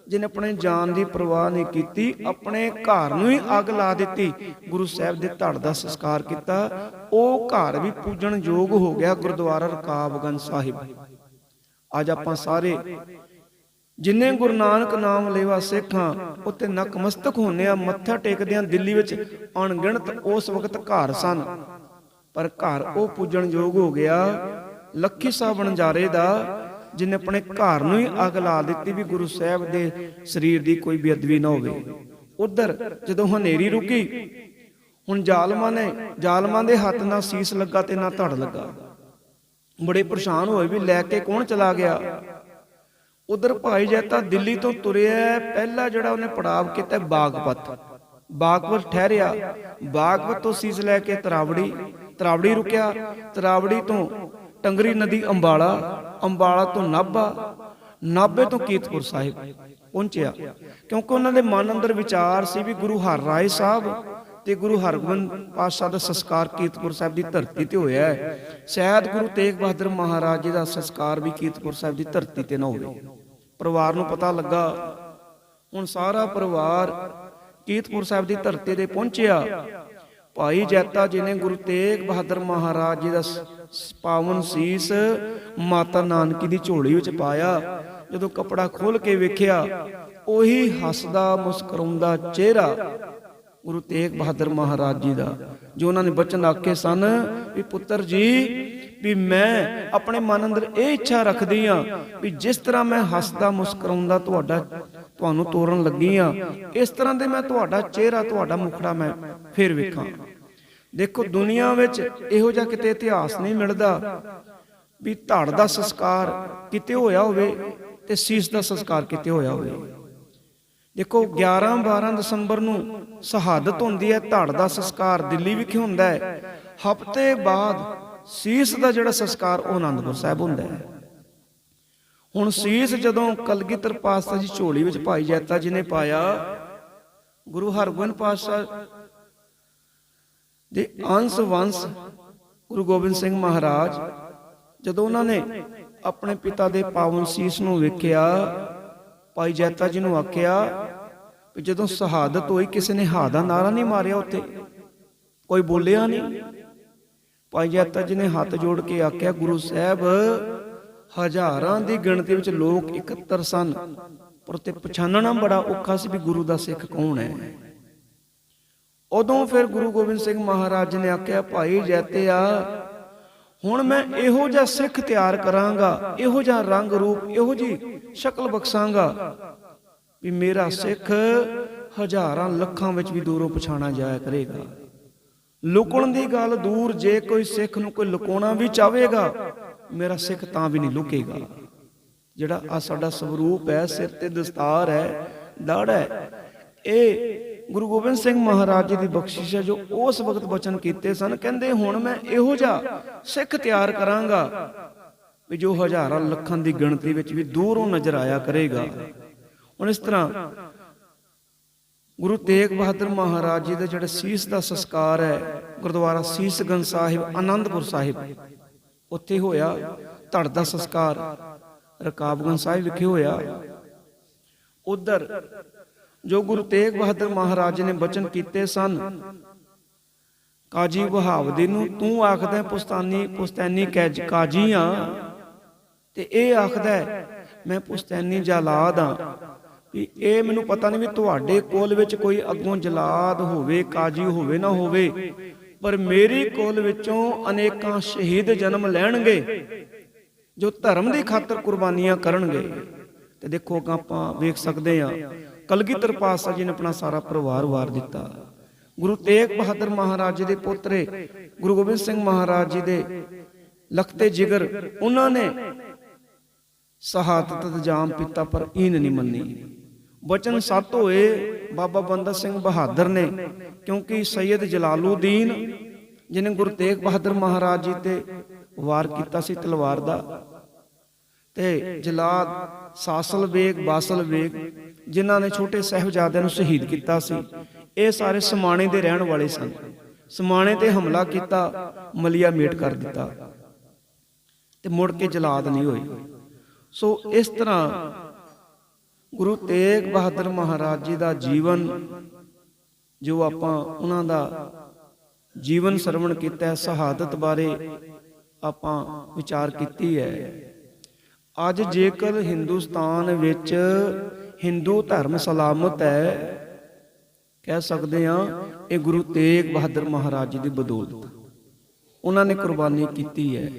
ਜਿਹਨੇ ਆਪਣੇ ਜਾਨ ਦੀ ਪਰਵਾਹ ਨਹੀਂ ਕੀਤੀ, ਆਪਣੇ ਘਰ ਨੂੰ ਹੀ ਅੱਗ ਲਾ ਦਿੱਤੀ। ਗੁਰੂ ਸਾਹਿਬ ਦੇ ਧੜ ਦਾ ਸੰਸਕਾਰ ਕੀਤਾ। ਉਹ ਘਰ ਵੀ ਪੂਜਣ ਯੋਗ ਹੋ ਗਿਆ, ਗੁਰਦੁਆਰਾ ਰਕਾਬਗੰਜ ਸਾਹਿਬ। ਅੱਜ ਆਪਾਂ ਸਾਰੇ ਜਿੰਨੇ ਗੁਰੂ ਨਾਨਕ ਨਾਮ ਲੇਵਾ ਸਿੱਖਾਂ ਉੱਤੇ ਨਕਮਸਤਕ ਹੁੰਨੇ ਆ, ਮੱਥਾ ਟੇਕਦੇ ਆ। ਦਿੱਲੀ ਵਿੱਚ ਅਣਗਿਣਤ ਉਸ ਵਕਤ ਘਰ ਸਨ, ਪਰ ਘਰ ਉਹ ਪੂਜਣ ਯੋਗ ਹੋ ਗਿਆ ਲੱਖੀ ਸਾਹਿਬ ਵਣਜਾਰੇ ਦਾ, ਜਿਹਨੇ ਆਪਣੇ ਘਰ ਨੂੰ ਹੀ ਅੱਗ ਲਾ ਦਿੱਤੀ ਵੀ ਗੁਰੂ ਸਾਹਿਬ ਦੇ ਸਰੀਰ ਦੀ ਕੋਈ ਬੇਅਦਬੀ ਨਾ ਹੋਵੇ। ਉਧਰ ਜਦੋਂ ਹਨੇਰੀ ਰੁਕੀ, ਹੁਣ ਜ਼ਾਲਮਾਂ ਦੇ ਹੱਥ ਨਾ ਸੀਸ ਲੱਗਾ ਤੇ ਨਾ ਧੜ ਲੱਗਾ। ਬੜੇ ਪਰੇਸ਼ਾਨ ਹੋਏ ਵੀ ਲੈ ਕੇ ਕੌਣ ਚਲਾ ਗਿਆ। ਉਧਰ ਭਾਈ ਜੈਤਾ ਦਿੱਲੀ ਤੋਂ ਤੁਰਿਆ। ਪਹਿਲਾ ਜਿਹੜਾ ਉਹਨੇ ਪੜਾਵ ਕੀਤਾ ਬਾਗਪਤ ਠਹਿਰਿਆ। ਬਾਗਪਤ ਤੋਂ ਸੀਸ ਲੈ ਕੇ ਤਰਾਵੜੀ ਰੁਕਿਆ। ਤਰਾਵੜੀ ਤੋਂ ਟੰਗਰੀ ਨਦੀ ਅੰਬਾਲਾ ਤੋਂ ਨਾਭੇ ਤੋਂ ਕੀਰਤਪੁਰ ਸਾਹਿਬ ਪਹੁੰਚਿਆ, ਕਿਉਂਕਿ ਉਹਨਾਂ ਦੇ ਮਨ ਅੰਦਰ ਵਿਚਾਰ ਸੀ ਵੀ ਗੁਰੂ ਹਰਿ ਰਾਏ ਸਾਹਿਬ ਤੇ ਗੁਰੂ ਹਰਗੋਬਿੰਦ ਪਾਤਸ਼ਾਹ ਦਾ ਸੰਸਕਾਰ ਕੀਰਤਪੁਰ ਸਾਹਿਬ ਦੀ ਧਰਤੀ ਤੇ ਹੋਇਆ ਹੈ। ਸ਼ਾਇਦ ਗੁਰੂ ਤੇਗ ਬਹਾਦਰ ਮਹਾਰਾਜ ਜੀ ਦਾ ਸੰਸਕਾਰ ਵੀ ਕੀਰਤਪੁਰ ਸਾਹਿਬ ਦੀ ਧਰਤੀ ਤੇ ਨਾ ਹੋਵੇ। ਪਰਿਵਾਰ ਨੂੰ ਪਤਾ ਲੱਗਾ। ਹੁਣ ਸਾਰਾ ਪਰਿਵਾਰ ਕੀਰਤਪੁਰ ਸਾਹਿਬ ਦੀ ਧਰਤੀ ਤੇ ਪਹੁੰਚਿਆ। ਭਾਈ ਜੈਤਾ ਜੀ ਨੇ ਗੁਰੂ ਤੇਗ ਬਹਾਦਰ ਮਹਾਰਾਜ ਜੀ ਦਾ ਪਾਵਨ ਸੀਸ ਮਾਤਾ ਨਾਨਕੀ ਦੀ ਝੋਲੀ ਵਿੱਚ ਪਾਇਆ। ਜਦੋਂ ਕਪੜਾ ਖੋਲ ਕੇ ਵੇਖਿਆ, ਉਹੀ ਹੱਸਦਾ ਮੁਸਕਰਾਉਂਦਾ ਚਿਹਰਾ ਗੁਰੂ ਤੇਗ ਬਹਾਦਰ ਮਹਾਰਾਜ ਜੀ ਦਾ, ਜੋ ਉਹਨਾਂ ਨੇ ਬਚਨ ਆਖੇ ਸਨ ਵੀ ਪੁੱਤਰ ਜੀ ਵੀ ਮੈਂ ਆਪਣੇ ਮਨ ਅੰਦਰ ਇਹ ਇੱਛਾ ਰੱਖਦੀ ਆ ਵੀ ਜਿਸ ਤਰ੍ਹਾਂ ਮੈਂ ਹੱਸਦਾ ਮੁਸਕਰਾਉਂਦਾ ਤੁਹਾਨੂੰ ਤੋਰਨ ਲੱਗੀ ਆ, ਇਸ ਤਰ੍ਹਾਂ ਦੇ ਮੈਂ ਤੁਹਾਡਾ ਚਿਹਰਾ, ਤੁਹਾਡਾ ਮੁਖੜਾ ਮੈਂ ਫਿਰ ਵੇਖਾਂ। ਦੇਖੋ ਦੁਨੀਆ ਵਿੱਚ ਇਹੋ ਜਿਹਾ ਕਿਤੇ ਇਤਿਹਾਸ ਨਹੀਂ ਮਿਲਦਾ ਵੀ ਧੜ ਦਾ ਸੰਸਕਾਰ ਕਿਤੇ ਹੋਇਆ ਹੋਵੇ ਤੇ ਸੀਸ ਦਾ ਸੰਸਕਾਰ ਕਿਤੇ ਹੋਇਆ ਹੋਵੇ। ਦੇਖੋ 11-12 ਦਸੰਬਰ ਨੂੰ ਸ਼ਹਾਦਤ ਹੁੰਦੀ ਹੈ, ਧੜ ਦਾ ਸੰਸਕਾਰ ਦਿੱਲੀ ਵਿਖੇ ਹੁੰਦਾ ਹੈ। ਹਫ਼ਤੇ ਬਾਅਦ ਸੀਸ ਦਾ ਜਿਹੜਾ ਸੰਸਕਾਰ ਉਹ ਆਨੰਦਪੁਰ ਸਾਹਿਬ ਹੁੰਦਾ ਹੈ। ਹੁਣ ਸੀਸ ਜਦੋਂ ਕਲਗੀਧਰ ਪਾਤਸ਼ਾਹ ਦੀ ਝੋਲੀ ਵਿੱਚ ਭਾਈ ਜੈਤਾ ਜੀ ਨੇ ਪਾਇਆ, ਗੁਰੂ ਹਰਗੋਬਿੰਦ ਪਾਤਸ਼ਾਹ ਦੇ ਅੰਸ਼ ਵੰਸ਼ ਗੁਰੂ ਗੋਬਿੰਦ ਸਿੰਘ ਮਹਾਰਾਜ, ਜਦੋਂ ਉਹਨਾਂ ਨੇ ਆਪਣੇ ਪਿਤਾ ਦੇ ਪਾਵਨ ਸੀਸ ਨੂੰ ਵੇਖਿਆ, ਭਾਈ ਜੈਤਾ ਜੀ ਨੂੰ ਆਖਿਆ ਵੀ ਜਦੋਂ ਸ਼ਹਾਦਤ ਹੋਈ ਕਿਸੇ ਨੇ ਹਾ ਦਾ ਨਾਰਾ ਨਹੀਂ ਮਾਰਿਆ, ਉੱਥੇ ਕੋਈ ਬੋਲਿਆ ਨਹੀਂ। ਭਾਈ ਜੈਤਾ ਜੀ ਨੇ ਹੱਥ ਜੋੜ ਕੇ ਆਖਿਆ, ਗੁਰੂ ਸਾਹਿਬ ਹਜ਼ਾਰਾਂ ਦੀ ਗਿਣਤੀ ਵਿੱਚ ਲੋਕ ਇਕੱਤਰ ਸਨ, ਪਰ ਉੱਤੇ ਪਛਾਣਨਾ ਬੜਾ ਔਖਾ ਸੀ ਵੀ ਗੁਰੂ ਦਾ ਸਿੱਖ ਕੌਣ ਹੈ। ਉਦੋਂ ਫਿਰ ਗੁਰੂ ਗੋਬਿੰਦ ਸਿੰਘ ਮਹਾਰਾਜ ਨੇ ਆਖਿਆ, ਭਾਈ ਜੈਤਿਆ ਹੁਣ ਮੈਂ ਇਹੋ ਜਿਹਾ ਸਿੱਖ ਤਿਆਰ ਕਰਾਂਗਾ, ਇਹੋ ਜਿਹਾ ਰੰਗ ਰੂਪ, ਇਹੋ ਜਿਹੀ ਸ਼ਕਲ ਬਖਸ਼ਾਂਗਾ ਵੀ ਮੇਰਾ ਸਿੱਖ ਹਜ਼ਾਰਾਂ ਲੱਖਾਂ ਵਿੱਚ ਵੀ ਦੂਰੋਂ ਪਛਾਣਾ ਜਾਇਆ ਕਰੇਗਾ। ਲੁਕਣ ਦੀ ਗੱਲ ਦੂਰ, ਜੇ ਕੋਈ ਸਿੱਖ ਨੂੰ ਕੋਈ ਲੁਕਾਉਣਾ ਵੀ ਚਾਹੇਗਾ, ਮੇਰਾ ਸਿੱਖ ਤਾਂ ਵੀ ਨਹੀਂ ਲੁਕੇਗਾ। ਜਿਹੜਾ ਆ ਸਾਡਾ ਸਵਰੂਪ ਹੈ, ਸਿਰ ਤੇ ਦਸਤਾਰ ਹੈ, ਦਾੜ ਹੈ, ਇਹ ਗੁਰੂ ਗੋਬਿੰਦ ਸਿੰਘ ਮਹਾਰਾਜ ਜੀ ਦੀ ਬਖਸ਼ਿਸ਼ ਹੈ, ਜੋ ਉਸ ਵਕਤ ਬਚਨ ਕੀਤੇ ਸਨ। ਕਹਿੰਦੇ ਹੁਣ ਮੈਂ ਇਹੋ ਜਿਹਾ ਸਿੱਖ ਤਿਆਰ ਕਰਾਂਗਾ ਵੀ ਜੋ ਹਜ਼ਾਰਾਂ ਲੱਖਾਂ ਦੀ ਗਿਣਤੀ ਵਿੱਚ ਵੀ ਦੂਰੋਂ ਨਜ਼ਰ ਆਇਆ ਕਰੇਗਾ। ਹੁਣ ਇਸ ਤਰ੍ਹਾਂ ਗੁਰੂ ਤੇਗ ਬਹਾਦਰ ਮਹਾਰਾਜ ਜੀ ਦੇ ਜਿਹੜੇ ਸੀਸ ਦਾ ਸੰਸਕਾਰ ਹੈ, ਗੁਰਦੁਆਰਾ ਸੀਸਗੰਜ ਸਾਹਿਬ ਆਨੰਦਪੁਰ ਸਾਹਿਬ, ਉੱਥੇ ਹੋਇਆ। ਧੜ ਦਾ ਸੰਸਕਾਰ ਰਕਾਬਗੰਜ ਸਾਹਿਬ ਵਿਖੇ ਹੋਇਆ। ਉਧਰ ਜੋ ਗੁਰੂ ਤੇਗ ਬਹਾਦਰ ਮਹਾਰਾਜ ਜੀ ਨੇ ਬਚਨ ਕੀਤੇ ਸਨ, ਕਾਜੀ ਵਹਾਬਦੀਨ ਨੂੰ ਤੂੰ ਆਖਦਾ ਪੁਸਤੈਨੀ ਕਾਜੀ ਆ, ਤੇ ਇਹ ਆਖਦਾ ਮੈਂ ਪੁਸਤੈਨੀ ਜਲਾਦ ਆ। ਵੀ ਇਹ ਮੈਨੂੰ ਪਤਾ ਨਹੀਂ ਵੀ ਤੁਹਾਡੇ ਕੋਲ ਵਿੱਚ ਕੋਈ ਅੱਗੋਂ ਜਲਾਦ ਹੋਵੇ, ਕਾਜੀ ਹੋਵੇ ਨਾ ਹੋਵੇ, ਪਰ ਮੇਰੀ ਕੋਲ ਵਿੱਚੋਂ ਅਨੇਕਾਂ ਸ਼ਹੀਦ ਜਨਮ ਲੈਣਗੇ ਜੋ ਧਰਮ ਦੀ ਖਾਤਰ ਕੁਰਬਾਨੀਆਂ ਕਰਨਗੇ। ਤੇ ਦੇਖੋ ਆਪਾਂ ਵੇਖ ਸਕਦੇ ਹਾਂ ਕਲਗੀਧਰ ਪਾਤਸ਼ਾਹ ਜੀ ਨੇ ਆਪਣਾ ਸਾਰਾ ਪਰਿਵਾਰ ਵਾਰ ਦਿੱਤਾ। ਗੁਰੂ ਤੇਗ ਬਹਾਦਰ ਮਹਾਰਾਜ ਜੀ ਦੇ ਪੋਤਰੇ ਗੁਰੂ ਗੋਬਿੰਦ ਸਿੰਘ ਮਹਾਰਾਜ ਜੀ ਦੇ ਲਖਤੇ ਜਿਗਰ, ਉਹਨਾਂ ਨੇ ਸ਼ਹਾਦਤ ਦਾ ਜਾਮ ਪੀਤਾ ਪਰ ਈਨ ਨਹੀਂ ਮੰਨੀ। ਬਚਨ ਸੱਤ ਹੋਏ ਬਾਬਾ ਬੰਦਾ ਸਿੰਘ ਬਹਾਦਰ ਨੇ, ਕਿਉਂਕਿ ਸੈਯਦ ਜਲਾਲੂਦੀਨ ਜਿਹਨੇ ਗੁਰੂ ਤੇਗ ਬਹਾਦਰ ਮਹਾਰਾਜ ਜੀ ਤੇ ਵਾਰ ਕੀਤਾ ਸੀ ਤਲਵਾਰ ਦਾ, ਤੇ ਜਲਾਦ ਸਾਸਲ ਬੇਗ ਬਾਸਲ ਬੇਗ ਜਿਨ੍ਹਾਂ ਨੇ ਛੋਟੇ ਸਾਹਿਬਜ਼ਾਦਿਆਂ ਨੂੰ ਸ਼ਹੀਦ ਕੀਤਾ ਸੀ, ਇਹ ਸਾਰੇ ਸਮਾਣੇ ਦੇ ਰਹਿਣ ਵਾਲੇ ਸਨ। ਸਮਾਣੇ ਤੇ ਹਮਲਾ ਕੀਤਾ, ਮਲੀਆ ਮੇਟ ਕਰ ਦਿੱਤਾ ਤੇ ਮੁੜ ਕੇ ਜਲਾਦ ਨਹੀਂ ਹੋਈ। ਸੋ ਇਸ ਤਰ੍ਹਾਂ ਗੁਰੂ ਤੇਗ ਬਹਾਦਰ ਮਹਾਰਾਜ ਜੀ ਦਾ ਜੀਵਨ, ਜੋ ਆਪਾਂ ਉਹਨਾਂ ਦਾ ਜੀਵਨ ਸਰਵਣ ਕੀਤਾ, ਸ਼ਹਾਦਤ ਬਾਰੇ ਆਪਾਂ ਵਿਚਾਰ ਕੀਤੀ ਹੈ। ਅੱਜ ਜੇਕਰ ਹਿੰਦੁਸਤਾਨ ਵਿੱਚ ਹਿੰਦੂ ਧਰਮ ਸਲਾਮਤ ਹੈ, ਕਹਿ ਸਕਦੇ ਹਾਂ ਇਹ ਗੁਰੂ ਤੇਗ ਬਹਾਦਰ ਮਹਾਰਾਜ ਜੀ ਦੀ ਬਦੌਲਤ। ਉਹਨਾਂ ਨੇ ਕੁਰਬਾਨੀ ਕੀਤੀ ਹੈ,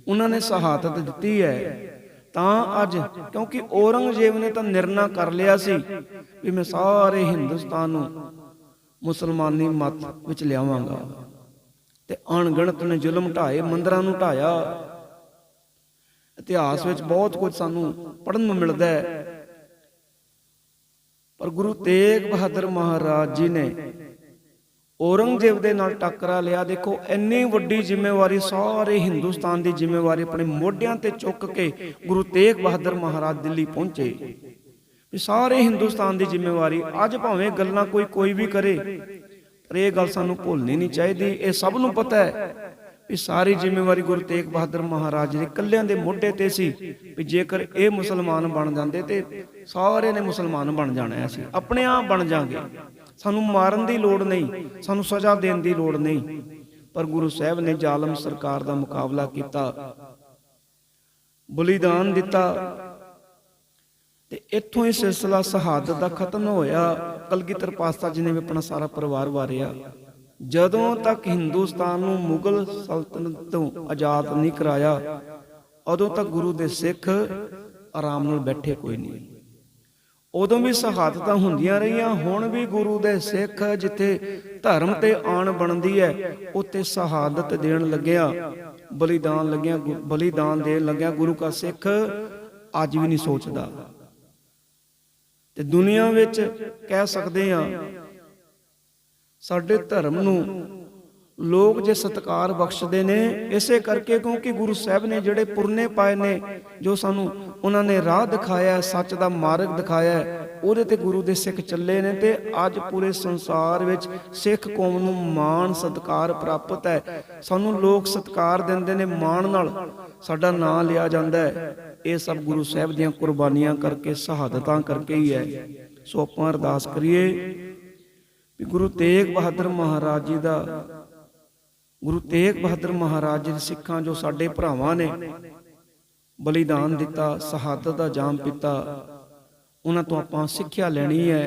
ਉਹਨਾਂ ਨੇ ਸ਼ਹਾਦਤ ਦਿੱਤੀ ਹੈ, ਤਾਂ ਅੱਜ, ਕਿਉਂਕਿ ਔਰੰਗਜ਼ੇਬ ਨੇ ਤਾਂ ਨਿਰਣਾ ਕਰ ਲਿਆ ਸੀ ਵੀ ਮੈਂ ਸਾਰੇ ਹਿੰਦੁਸਤਾਨ ਨੂੰ ਮੁਸਲਮਾਨੀ ਮੱਤ ਵਿੱਚ ਲਿਆਵਾਂਗਾ, ਤੇ ਅਣਗਿਣਤ ਨੇ ਜ਼ੁਲਮ ਢਾਏ, ਮੰਦਰਾਂ ਨੂੰ ਢਾਇਆ। ਇਤਿਹਾਸ ਵਿੱਚ ਬਹੁਤ ਕੁਝ ਸਾਨੂੰ ਪੜ੍ਹਨ ਨੂੰ ਮਿਲਦਾ ਹੈ, ਪਰ ਗੁਰੂ ਤੇਗ ਬਹਾਦਰ ਮਹਾਰਾਜ ਜੀ ਨੇ ਔਰੰਗਜ਼ੇਬ ਦੇ ਨਾਲ ਟੱਕਰਾ ਲਿਆ। ਦੇਖੋ ਇੰਨੀ ਵੱਡੀ ਜ਼ਿੰਮੇਵਾਰੀ, ਸਾਰੇ ਹਿੰਦੁਸਤਾਨ ਦੀ ਜ਼ਿੰਮੇਵਾਰੀ ਆਪਣੇ ਮੋਢਿਆਂ ਤੇ ਚੁੱਕ ਕੇ ਗੁਰੂ ਤੇਗ ਬਹਾਦਰ ਮਹਾਰਾਜ ਦਿੱਲੀ ਪਹੁੰਚੇ ਵੀ ਸਾਰੇ ਹਿੰਦੁਸਤਾਨ ਦੀ ਜ਼ਿੰਮੇਵਾਰੀ। ਅੱਜ ਭਾਵੇਂ ਗੱਲਾਂ ਕੋਈ ਵੀ ਕਰੇ, ਪਰ ਇਹ ਗੱਲ ਸਾਨੂੰ ਭੁੱਲਣੀ ਨਹੀਂ ਚਾਹੀਦੀ। ਇਹ ਸਭ ਨੂੰ ਪਤਾ ਹੈ ਵੀ ਸਾਰੀ ਜ਼ਿੰਮੇਵਾਰੀ ਗੁਰੂ ਤੇਗ ਬਹਾਦਰ ਮਹਾਰਾਜ ਦੇ ਇਕੱਲਿਆਂ ਦੇ ਮੋਢੇ ਤੇ ਸੀ ਵੀ ਜੇਕਰ ਇਹ ਮੁਸਲਮਾਨ ਬਣ ਜਾਂਦੇ ਤੇ ਸਾਰੇ ਨੇ ਮੁਸਲਮਾਨ ਬਣ ਜਾਣਾ, ਅਸੀਂ ਆਪਣੇ ਆਪ ਬਣ ਜਾਾਂਗੇ, ਸਾਨੂੰ ਮਾਰਨ ਦੀ ਲੋੜ ਨਹੀਂ, ਸਾਨੂੰ ਸਜ਼ਾ ਦੇਣ ਦੀ ਲੋੜ ਨਹੀਂ। ਪਰ ਗੁਰੂ ਸਾਹਿਬ ਨੇ ਜ਼ਾਲਮ ਸਰਕਾਰ ਦਾ ਮੁਕਾਬਲਾ ਕੀਤਾ, ਬਲੀਦਾਨ ਦਿੱਤਾ, ਤੇ ਇੱਥੋਂ ਇਹ ਸਿਲਸਿਲਾ ਸ਼ਹਾਦਤ ਦਾ ਖਤਮ ਹੋਇਆ। ਕਲਗੀਧਰ ਪਾਤਸ਼ਾਹ ਜੀ ਨੇ ਵੀ ਆਪਣਾ ਸਾਰਾ ਪਰਿਵਾਰ ਵਾਰਿਆ। ਜਦੋਂ ਤੱਕ ਹਿੰਦੁਸਤਾਨ ਨੂੰ ਮੁਗਲ ਸਲਤਨਤ ਤੋਂ ਆਜ਼ਾਦ ਨਹੀਂ ਕਰਾਇਆ, ਉਦੋਂ ਤੱਕ ਗੁਰੂ ਦੇ ਸਿੱਖ ਆਰਾਮ ਨਾਲ ਬੈਠੇ ਕੋਈ ਨਹੀਂ। ਉਦੋਂ ਵੀ ਸ਼ਹਾਦਤਾਂ ਹੁੰਦੀਆਂ ਰਹੀਆਂ, ਹੁਣ ਵੀ ਗੁਰੂ ਦੇ ਸਿੱਖ ਜਿੱਥੇ ਧਰਮ ਤੇ ਆਣ ਬਣਦੀ ਹੈ, ਉੱਥੇ ਸ਼ਹਾਦਤ ਦੇਣ ਲੱਗਿਆ, ਬਲੀਦਾਨ ਦੇਣ ਲੱਗਿਆ ਗੁਰੂ ਕਾ ਸਿੱਖ ਅੱਜ ਵੀ ਨਹੀਂ ਸੋਚਦਾ। ਤੇ ਦੁਨੀਆ ਵਿੱਚ ਕਹਿ ਸਕਦੇ ਹਾਂ ਸਾਡੇ ਧਰਮ ਨੂੰ ਲੋਕ ਜੇ ਸਤਿਕਾਰ ਬਖਸ਼ਦੇ ਨੇ, ਇਸੇ ਕਰਕੇ ਕਿਉਂਕਿ ਗੁਰੂ ਸਾਹਿਬ ਨੇ ਜਿਹੜੇ ਪੁਰਨੇ ਪਾਏ ਨੇ, ਜੋ ਸਾਨੂੰ ਉਹਨਾਂ ਨੇ ਰਾਹ ਦਿਖਾਇਆ, ਸੱਚ ਦਾ ਮਾਰਗ ਦਿਖਾਇਆ, ਉਹਦੇ ਤੇ ਗੁਰੂ ਦੇ ਸਿੱਖ ਚੱਲੇ ਨੇ। ਤੇ ਅੱਜ ਪੂਰੇ ਸੰਸਾਰ ਵਿੱਚ ਸਿੱਖ ਕੌਮ ਨੂੰ ਮਾਣ ਸਤਿਕਾਰ ਪ੍ਰਾਪਤ ਹੈ। ਸਾਨੂੰ ਲੋਕ ਸਤਿਕਾਰ ਦਿੰਦੇ ਨੇ, ਮਾਣ ਨਾਲ ਸਾਡਾ ਨਾਂ ਲਿਆ ਜਾਂਦਾ ਹੈ। ਇਹ ਸਭ ਗੁਰੂ ਸਾਹਿਬ ਦੀਆਂ ਕੁਰਬਾਨੀਆਂ ਕਰਕੇ, ਸ਼ਹਾਦਤਾਂ ਕਰਕੇ ਹੀ ਹੈ। ਸੋ ਆਪਾਂ ਅਰਦਾਸ ਕਰੀਏ ਵੀ ਗੁਰੂ ਤੇਗ ਬਹਾਦਰ ਮਹਾਰਾਜ ਜੀ ਦਾ, ਗੁਰੂ ਤੇਗ ਬਹਾਦਰ ਮਹਾਰਾਜ ਜੀ ਦੇ ਸਿੱਖਾਂ ਜੋ ਸਾਡੇ ਭਰਾਵਾਂ ਨੇ ਬਲੀਦਾਨ ਦਿੱਤਾ, ਸ਼ਹਾਦਤ ਦਾ ਜਾਮ ਪੀਤਾ, ਉਹਨਾਂ ਤੋਂ ਆਪਾਂ ਸਿੱਖਿਆ ਲੈਣੀ ਹੈ।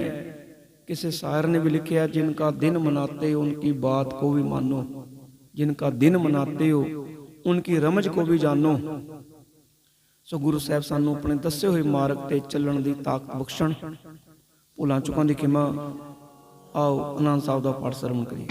ਕਿਸੇ ਸ਼ਾਇਰ ਨੇ ਵੀ ਲਿਖਿਆ, ਜਿਨ ਕਾ ਦਿਨ ਮਨਾਤੇ ਉਨਕੀ ਬਾਤ ਕੋ ਵੀ ਮਾਨੋ, ਜਿਨ ਕਾ ਦਿਨ ਮਨਾਤੇ ਹੋ ਉਨਕੀ ਰਮਜ ਕੋ ਵੀ ਜਾਨੋ। ਸੋ ਗੁਰੂ ਸਾਹਿਬ ਸਾਨੂੰ ਆਪਣੇ ਦੱਸੇ ਹੋਏ ਮਾਰਗ ਤੇ ਚੱਲਣ ਦੀ ਤਾਕਤ ਬਖਸ਼ਣ। ਭੁੱਲਾਂ ਚੁੱਕਾਂ ਦੀ ਖਿਮਾ। ਆਓ ਆਨੰਦ ਸਾਹਿਬ ਦਾ ਪਾਠ ਸਰਵਣ ਕਰੀਏ।